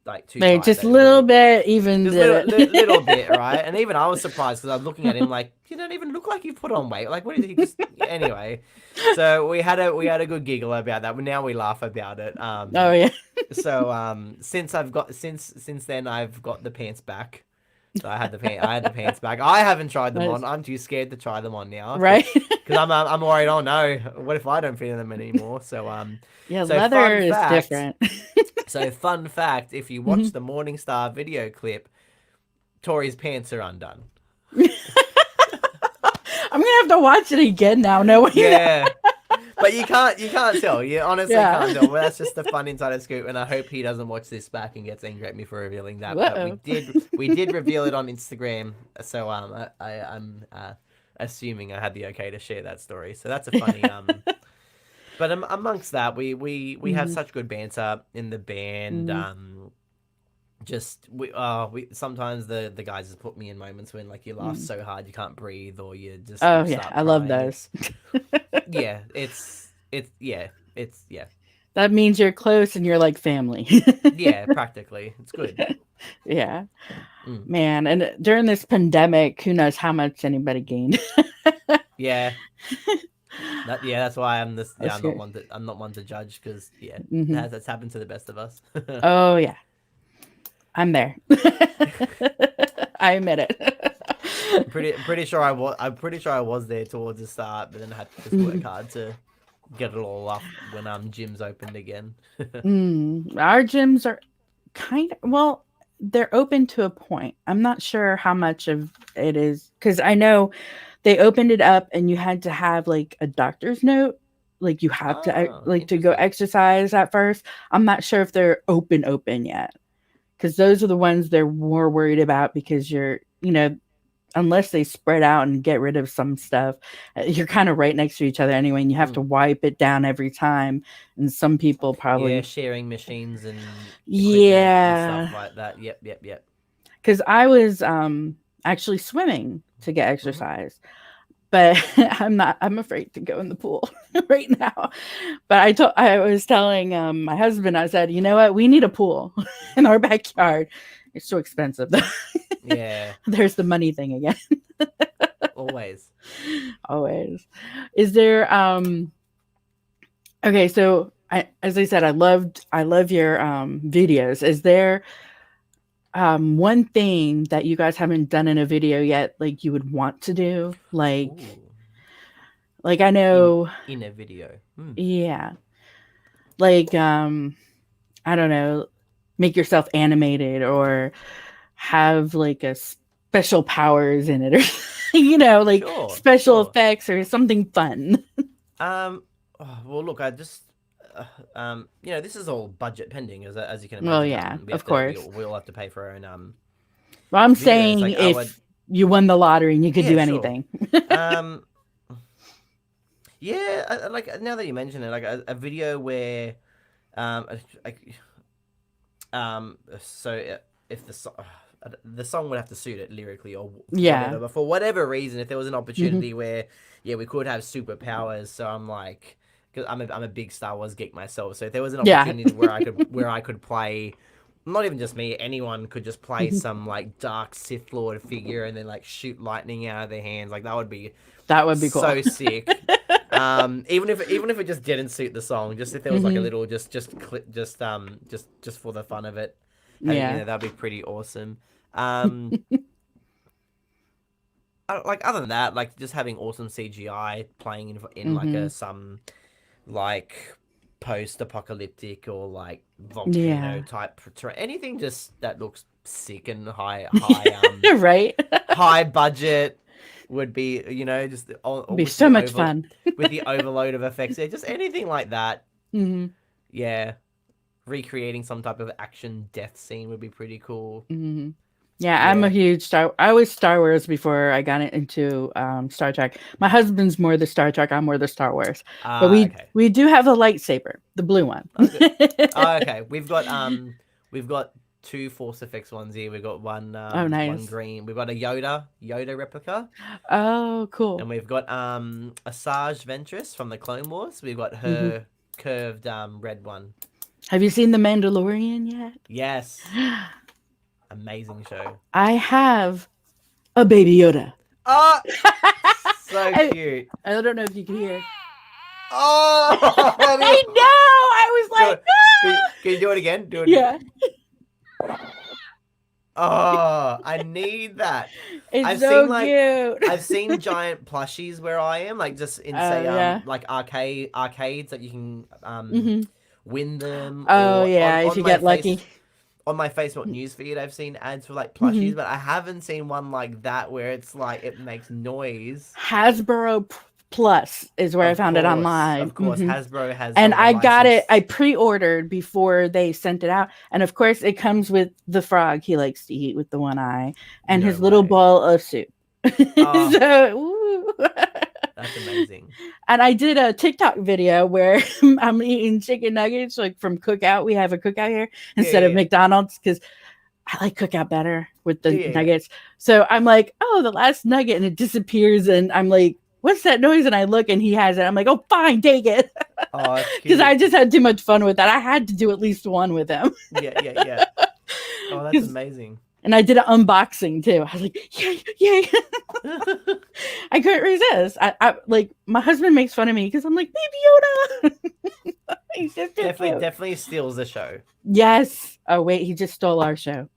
like too Like tight just that a it little would bit even just did little it. bit, right? And even I was surprised because I was looking at him like, you don't even look like you've put on weight. Like, what did he just? Anyway, so we had a good giggle about that. But now we laugh about it. Oh yeah. So since then I've got the pants back. So I had the pants back. I haven't tried them on. Nice. I'm too scared to try them on now Right. because I'm worried. Oh no, what if I don't fit in them anymore? Yeah, So leather is different. fun fact, if you Hmm. watch the Morningstar video clip, Tori's pants are undone. I'm gonna have to watch it again now, knowing that. Yeah. But you can't tell. You honestly Yeah. can't tell. Well, that's just a fun insider scoop, and I hope he doesn't watch this back and gets angry at me for revealing that. But Whoa. we did reveal it on Instagram, so I'm assuming I had the okay to share that story. So that's a funny But amongst that, we have Hmm. such good banter in the band. Hmm. Just we sometimes the guys just put me in moments when like you laugh so hard you can't breathe or Oh you yeah, start I love crying. those. Yeah, it's That means you're close and you're like family. yeah, practically. It's good. Yeah, Mm. man. And during this pandemic, who knows how much anybody gained? Yeah. That's why I'm this. Yeah, That's good. I'm not one to judge because yeah, Hmm. that's happened to the best of us. Oh yeah, I'm there. I admit it. Pretty sure I was there towards the start, but then I had to just work hard to get it all up when gyms opened again. Our gyms are kind of well, they're open to a point. I'm not sure how much of it is because I know they opened it up and you had to have like a doctor's note, like you have to Oh, like to go interesting. exercise at first. I'm not sure if they're open yet because those are the ones they're more worried about because you're unless they spread out and get rid of some stuff, you're kind of right next to each other anyway, and you have Mm. to wipe it down every time. And some people Yeah, probably, sharing machines and equipment and stuff yeah, like that. Yep. because I was actually swimming to get Hmm. exercise, but I'm not. I'm afraid to go in the pool right now. But I was telling my husband, I said, you know what, we need a pool in our backyard. It's so expensive though. Yeah, There's the money thing again. always. Always. Is there okay, so as I said, I love your videos. Is there one thing that you guys haven't done in a video yet like you would want to do? Ooh, Like I in know, in a video. Hmm. yeah. Like I don't know, make yourself animated or have like a special powers in it or like Sure, special sure. effects or something fun. Well, look, I just, this is all budget pending, as you can Well, imagine. yeah, We have of to, we course. all have to pay for our own Well, I'm videos. saying Like our, if you won the lottery and you could Yeah, do sure. anything. Um, yeah, like now that you mention it, like a video where, um, like, so if the song would have to suit it lyrically or Yeah. whatever, but for whatever reason, if there was an Hmm. opportunity where, yeah, we could have superpowers, so I'm like, because I'm a big Star Wars geek myself, so if there was an Yeah. opportunity where I could play. Not even just me, anyone could just play some like dark Sith Lord figure and then like shoot lightning out of their hands. Like that would be That would be cool. so sick. Even if it just didn't suit the song, just if there was like a Hmm. little just for the fun of it, having Yeah. that'd be pretty awesome. Um, like other than that, like just having awesome CGI playing in like Hmm. a some like post-apocalyptic or like volcano Yeah. type terrain, anything just that looks sick and Right. high budget would be, just Be so much fun. with the overload of effects. Yeah, just anything like that. Hmm. Yeah, recreating some type of action death scene would be pretty cool. Hmm. Yeah, I'm a Yeah. huge I was Star Wars before I got into Star Trek. My husband's more the Star Trek, I'm more the Star Wars. But Okay. we do have a lightsaber, the blue one. That's good. Okay. We've got two Force Effects ones here. We've got Oh, one nice. green. We've got a Yoda replica, Oh, and cool. we've got a Sarge Ventress from the Clone Wars. We've got Hmm. her curved red one. Have you seen The Mandalorian yet? Yes, amazing show. I have a baby Yoda. Oh, so I, cute. I don't know if you can hear. Oh, I know. I was like, can you do it again? Do it. yeah. Oh, I need that. It's I've seen so like cute. I've seen giant plushies where I am, like just in Oh say yeah. like arcades that you can Hmm. win them, Oh or yeah. If you get lucky. on my Facebook newsfeed I've seen ads for like Hmm. plushies, but I haven't seen one like that where it's like it makes noise. Hasbro Plus is where I found it online. Of course, Hmm. Hasbro has And all the I got it. I license. pre-ordered before they sent it out, and of course, it comes with the frog he likes to eat with the one eye, and No his little way. ball of soup. Oh, So, ooh. that's amazing. And I did a TikTok video where I'm eating chicken nuggets like from Cookout. We have a Cookout here Yeah, instead yeah, of yeah. McDonald's because I like Cookout better with the Yeah, yeah, nuggets. So I'm like, oh, the last nugget, and it disappears, and I'm like, what's that noise? And I look, and he has it. I'm like, oh, fine, take it, Oh, that's because I cute. just had too much fun with that. I had to do at least one with him. Yeah, yeah, yeah. Oh, that's 'Cause- amazing. and I did an unboxing too. I was like, yay, yay. I couldn't resist. I like my husband makes fun of me because I'm like, baby Yoda. He's just too cute. Definitely steals the show. Yes. Oh wait, he just stole our show.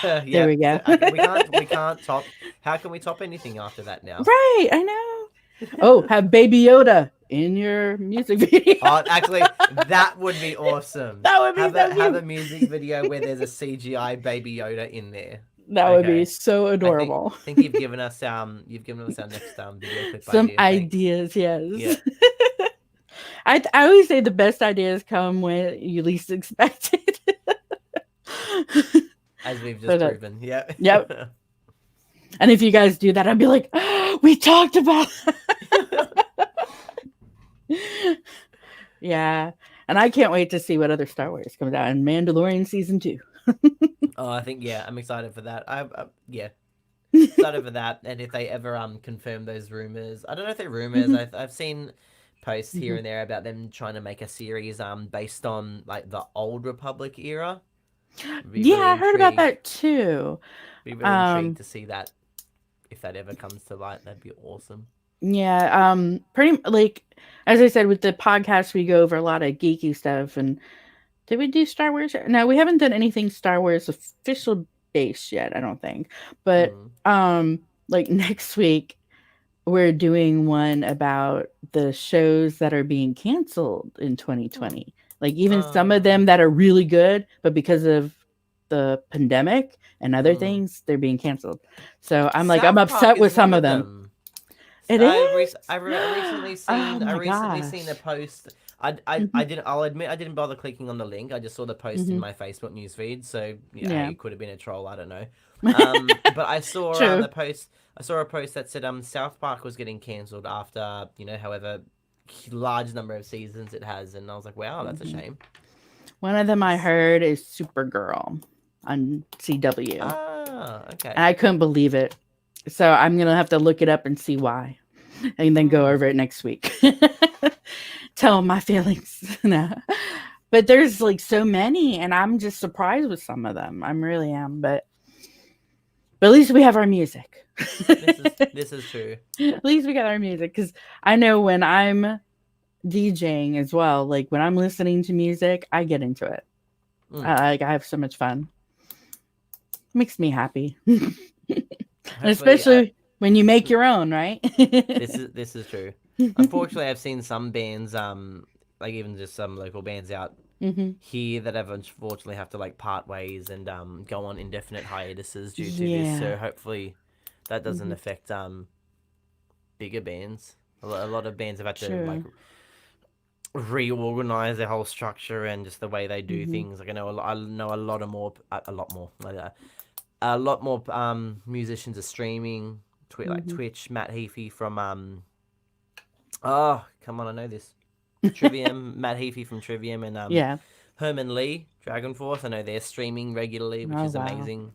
There we go. We can't top. How can we top anything after that now? Right, I know. Oh, have Baby Yoda in your music video. Oh, actually, that would be awesome. That would be Have a cute. music video where there's a CGI Baby Yoda in there. That would be so adorable. I think you've given us our next video clip Some idea. ideas, yes. Yeah. I always say the best ideas come when you least expect it. As we've just proven. Yeah. Yep. And if you guys do that, I'd be like, oh, we talked about yeah. And I can't wait to see what other Star Wars comes out in Mandalorian season 2. Oh, I think I'm excited for that. Excited for that. And if they ever confirm those rumors, I don't know if they're rumors. I've seen posts here and there about them trying to make a series based on like the old Republic era. I heard about that too. Be really intrigued to see that if that ever comes to light. That'd be awesome. Yeah, pretty like as I said with the podcast, we go over a lot of geeky stuff. And did we do Star Wars? No, we haven't done anything Star Wars official base yet, I don't think. But like next week we're doing one about the shows that are being canceled in 2020. Like even some of them that are really good, but because of the pandemic and other things, they're being canceled. So I'm like, I'm upset with some of them. It is. I've recently seen. I recently seen a post. I didn't. I'll admit I didn't bother clicking on the link. I just saw the post in Hmm. my Facebook newsfeed. So yeah, hey, Yeah. it could have been a troll. I don't know. But I saw True. the post. I saw a post that said South Park was getting cancelled after however large number of seasons it has, and I was like, wow, that's a Hmm. shame. One of them I heard is Supergirl on CW. Ah, okay. And I couldn't believe it. So I'm going to have to look it up and see why. And then go Hmm. over it next week. Tell my feelings. No. But there's like so many, and I'm just surprised with some of them. I really am. But at least we have our music. This is true. At least we got our music. Because I know when I'm DJing as well, like when I'm listening to music, I get into it. Mm. Like I have so much fun. Makes me happy. And Hopefully, especially when you make your own, right? this is true. Unfortunately, I've seen some bands, like even just some local bands out Hmm. here that have unfortunately have to like part ways and go on indefinite hiatuses due to this. Yeah. So hopefully, that doesn't Hmm. affect bigger bands. A lot of bands have had to like True. reorganize their whole structure and just the way they do Hmm. things. Like I know a lot more musicians are streaming. Like Hmm. Twitch, Matt Heafy from oh come on, I know this. Trivium, Matt Heafy from Trivium, and Yeah. Herman Lee, Dragon Force. I know they're streaming regularly, which Oh is wow. amazing.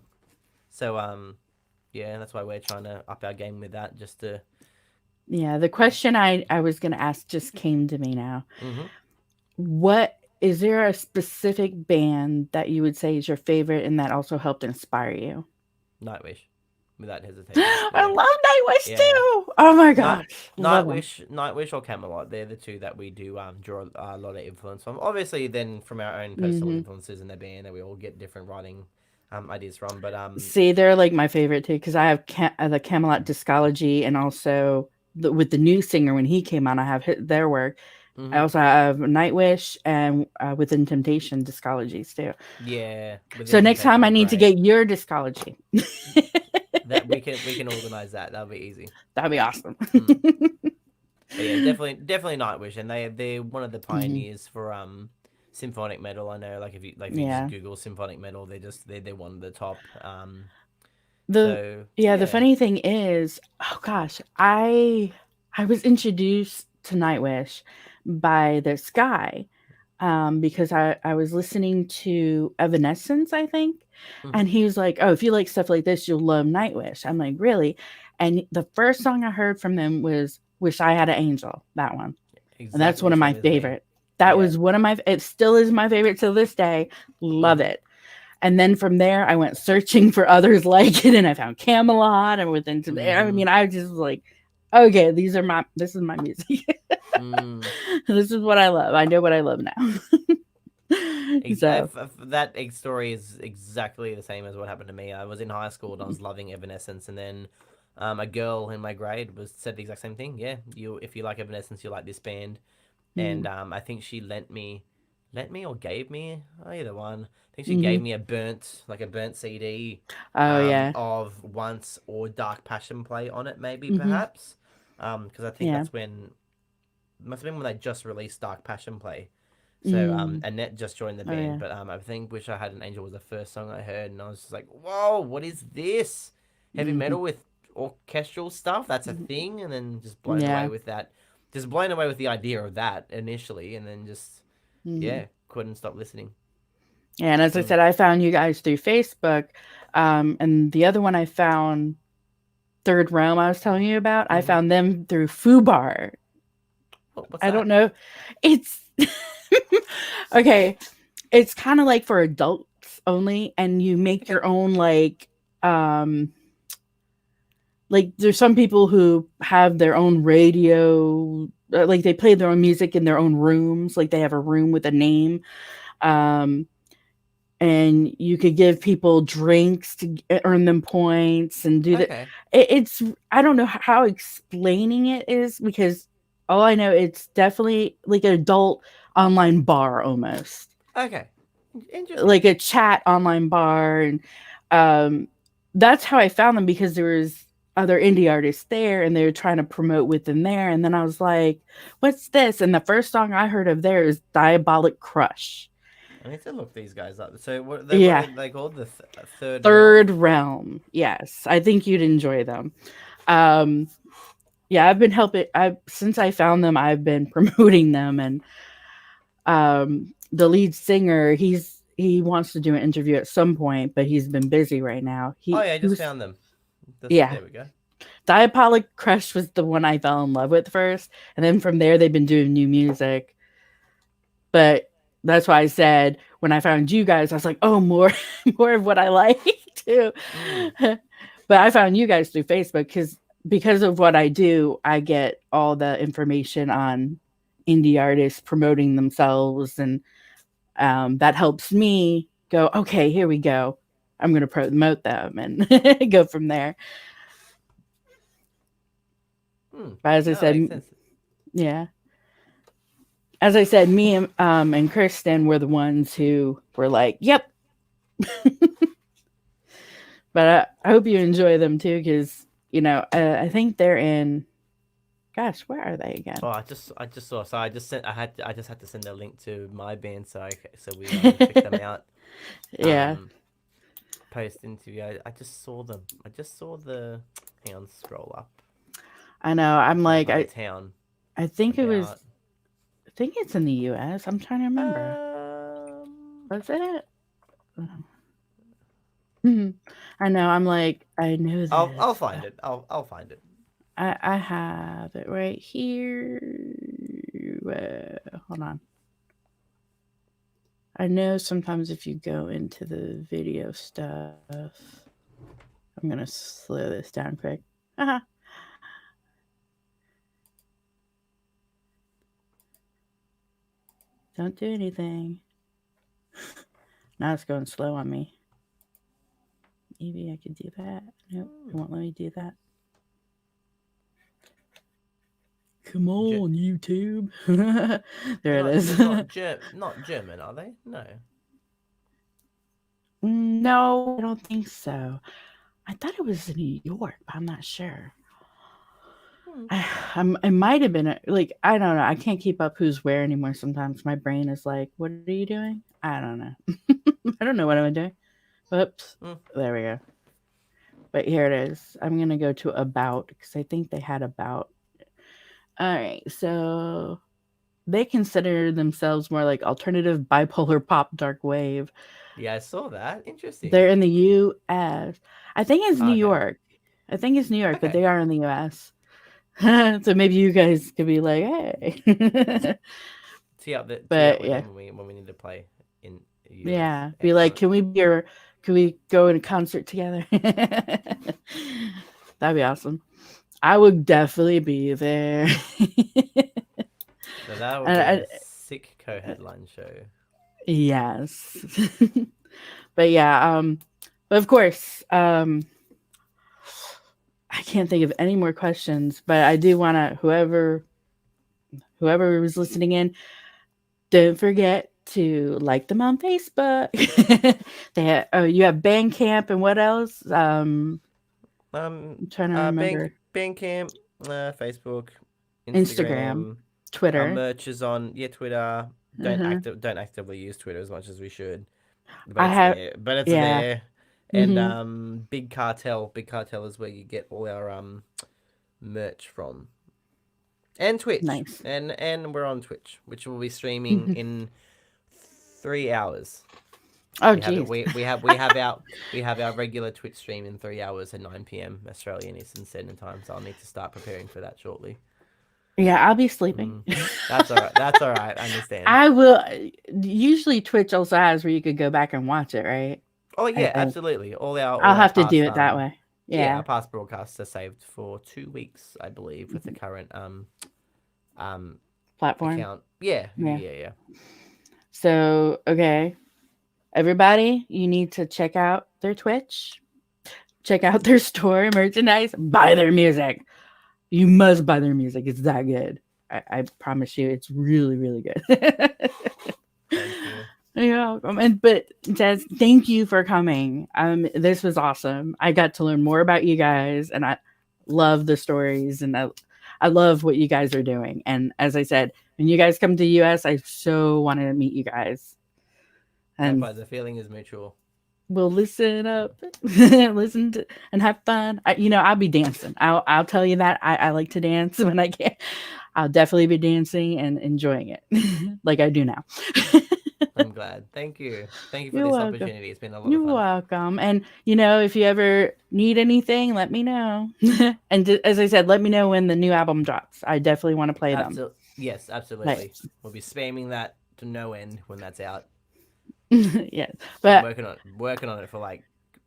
So yeah, that's why we're trying to up our game with that, just to. Yeah. The question I was gonna ask just came to me now. Mm-hmm. What is there a specific band that you would say is your favorite and that also helped inspire you? Nightwish, without hesitation. I Yeah, love Nightwish yeah. too. Oh my Night gosh, love them. Nightwish or Camelot. They're the two that we do draw a lot of influence from. Obviously, then from our own personal Hmm. influences in the band, that we all get different writing ideas from. But See, they're like my favorite too because I have the Camelot discology and also with the new singer when he came on, I have their work. I mm-hmm. also have Nightwish and Within Temptation discologies too. Yeah, So Within next time Temptation I are need to great. get your discology. That we can organize that. That'll be easy. That'd be awesome. Mm. But yeah, definitely Nightwish, and they're one of the Hmm. pioneers for symphonic metal. I know, like if you just Yeah. Google symphonic metal, they're one of the top. The So yeah, the yeah. funny thing is, oh gosh, I was introduced to Nightwish by this guy because I was listening to Evanescence, I think, Mm-hmm. and he was like, "Oh, if you like stuff like this, you'll love Nightwish." I'm like, "Really?" And the first song I heard from them was "Wish I Had an Angel," that one, and that's Exactly one the of my same as me. favorite. That Yeah. was one of my. It still is my favorite to this day. Love Mm-hmm. it. And then from there, I went searching for others like it, and I found Camelot and within. I Mm-hmm. mean, I just was like, okay, this is my music. Mm. This is what I love. I know what I love now. So, That story is exactly the same as what happened to me. I was in high school and I was loving Evanescence, and then a girl in my grade was said the exact same thing. Yeah, if you like Evanescence, you like this band, mm-hmm. and I think she lent me or gave me either one. I think she Mm-hmm. gave me a burnt CD, Oh yeah, of Once or Dark Passion Play on it, maybe mm-hmm. perhaps, because I think Yeah, that's when must have been when they just released Dark Passion Play. So mm. Annette just joined the Oh band, yeah, but I think "Wish I Had an Angel" was the first song I heard, and I was just like, "Whoa, what is this? Heavy mm-hmm. metal with orchestral stuff? That's a thing!" And then just blown away Yeah, with that, just blown away with the idea of that initially, and then just mm-hmm. yeah, couldn't stop listening. Yeah. And as I Mm. said, I found you guys through Facebook, and the other one I found, Third Realm, I was telling you about. I Mm-hmm. found them through Fubar. What's I don't that? know. It's okay. It's kind of like for adults only, and you make Okay. your own um like there's some people who have their own radio, like they play their own music in their own rooms, like they have a room with a name. Um and you could give people drinks to earn them points and do that. Okay. It's I don't know how explaining it is because all I know it's definitely like an adult online bar almost, Okay. Interesting. like a chat online bar, and um, that's how I found them because there was other indie artists there, and they were trying to promote within there. And then I was like, what's this? And the first song I heard of there is Diabolic Crush. I need to look these guys up. So what Yeah. are they called? The Third Third Realm? Realm. Yes. I think you'd enjoy them. Um, yeah, I've been helping. I since I found them, I've been promoting them, and the lead singer, he wants to do an interview at some point, but he's been busy right now. Oh yeah, I He just was found them. yeah. There we go. Diabolic Crush was the one I fell in love with first, and then from there they've been doing new music. But that's why I said when I found you guys, I was like, oh, more more of what I like too. But I found you guys through Facebook because of what I do, I get all the information on indie artists promoting themselves, and that helps me go, okay, here we go. I'm going to promote them and go from there. But as I said, yeah. As I said, me and Kristen were the ones who were like, yep. But I hope you enjoy them too, because, I think they're in, gosh, where are they again? Oh, I just saw. So I just had to send a link to my band so we check them out. Yeah. Post interview. I just saw them. I just saw the. Hang on, scroll up. I know. I'm like, town. I think it was. I think it's in the U.S. I'm trying to remember. Was it? I know. I'm like, I know this. I'll find it. I'll find it. I have it right here. Hold on. I know sometimes if you go into the video stuff, I'm gonna slow this down quick. Don't do anything. Now it's going slow on me. Maybe I could do that. Nope, it won't let me do that. Come on, YouTube. There it is. Not German, are they? No. No, I don't think so. I thought it was in New York, but I'm not sure. It might have been like, I don't know. I can't keep up who's where anymore. Sometimes my brain is like, "What are you doing?" I don't know. I don't know what I'm doing. Whoops. There we go. But here it is. I'm gonna go to About because I think they had About. All right, so they consider themselves more like alternative bipolar pop dark wave. Yeah, I saw that. Interesting. They're in the U.S. I think it's New York. I think it's New York, but they are in the U.S. So maybe you guys could be like, hey. Tee up with them when we need to play in the US. Yeah. Be like, can we go in a concert together? That'd be awesome. I would definitely be there. So that would be a sick co-headline show. Yes. But yeah, but of course, I can't think of any more questions, but I do want to, whoever was listening in, don't forget to like them on Facebook. You have Bandcamp, and what else? I'm trying to remember. Bandcamp, Facebook, Instagram, Twitter. Our merch is on Twitter. Don't actively use Twitter as much as we should. But it's there. And Big Cartel is where you get all our merch from. And Twitch. Nice. And we're on Twitch, which will be streaming in 3 hours. Oh, geez. We have our regular Twitch stream in 3 hours at 9 p.m. Australian Eastern Standard Time. So I'll need to start preparing for that shortly. Yeah, I'll be sleeping. That's all right. That's all right. I understand. I will. Usually, Twitch also has where you could go back and watch it, right? Oh yeah, absolutely. I'll have to do it that way. Yeah. Our past broadcasts are saved for 2 weeks, I believe, with the current platform account. Yeah. So okay, everybody, you need to check out their Twitch, check out their store, merchandise, buy their music. You must buy their music. It's that good. I promise you, it's really, really good. Yeah, but Jazz, thank you for coming. This was awesome. I got to learn more about you guys, and love the stories, and I love what you guys are doing. And as I said, when you guys come to the US, I so want to meet you guys. And Likewise, the feeling is mutual. we'll listen up, listen to, and have fun. I'll be dancing. I'll tell you that I like to dance when I can. I'll definitely be dancing and enjoying it like I do now. I'm glad. Thank you. Thank you for You're this welcome. opportunity. It's been a lot of You're fun. welcome. And if you ever need anything, let me know. And as I said, let me know when the new album drops. I definitely want to play them. Yes, absolutely. We'll be spamming that to no end when that's out. Yes, Been but working on it for like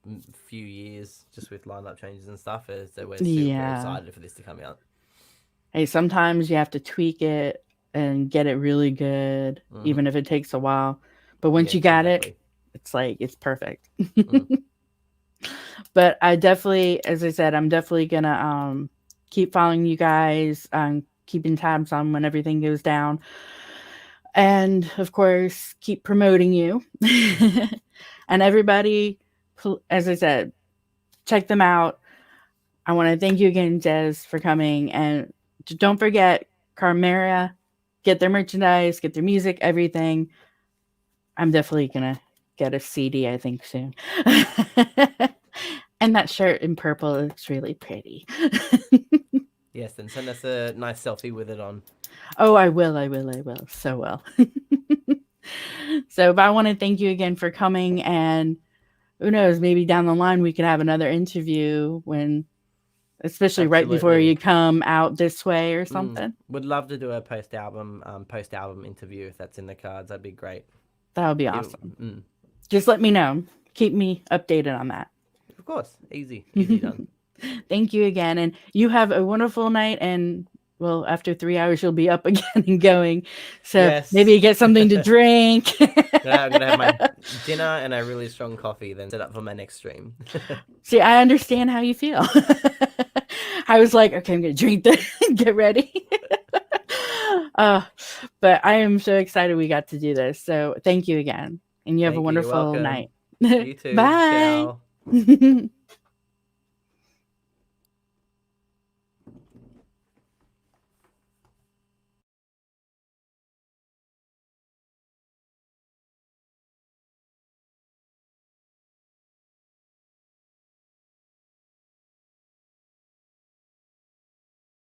a few years, just with lineup changes and stuff. So we're super yeah. excited for this to come out. Hey, sometimes you have to tweak it and get it really good, even if it takes a while. But once you got it, it's like it's perfect. But I definitely, as I said, I'm definitely gonna keep following you guys, keeping tabs on when everything goes down, and of course keep promoting you. And everybody, as I said, check them out. I want to thank you again, Jez, for coming, and don't forget Carmeria. Get their merchandise, get their music, everything. I'm definitely gonna get a CD, I think, soon. And that shirt in purple looks really pretty. Yes, then send us a nice selfie with it on. Oh, I will. So well. So, but I want to thank you again for coming, and who knows, maybe down the line we could have another interview especially right before you come out this way or something. Would love to do a post album interview if that's in the cards. That'd be great. That would be awesome. Just let me know. Keep me updated on that. Of course. Easy done. Thank you again. And you have a wonderful night. And well, after 3 hours, you'll be up again and going. So maybe get something to drink. I'm going to have my dinner and a really strong coffee, then set up for my next stream. See, I understand how you feel. I was like, okay, I'm going to drink this and get ready. But I am so excited we got to do this. So thank you again. And you have a wonderful night. You too. Bye. Ciao.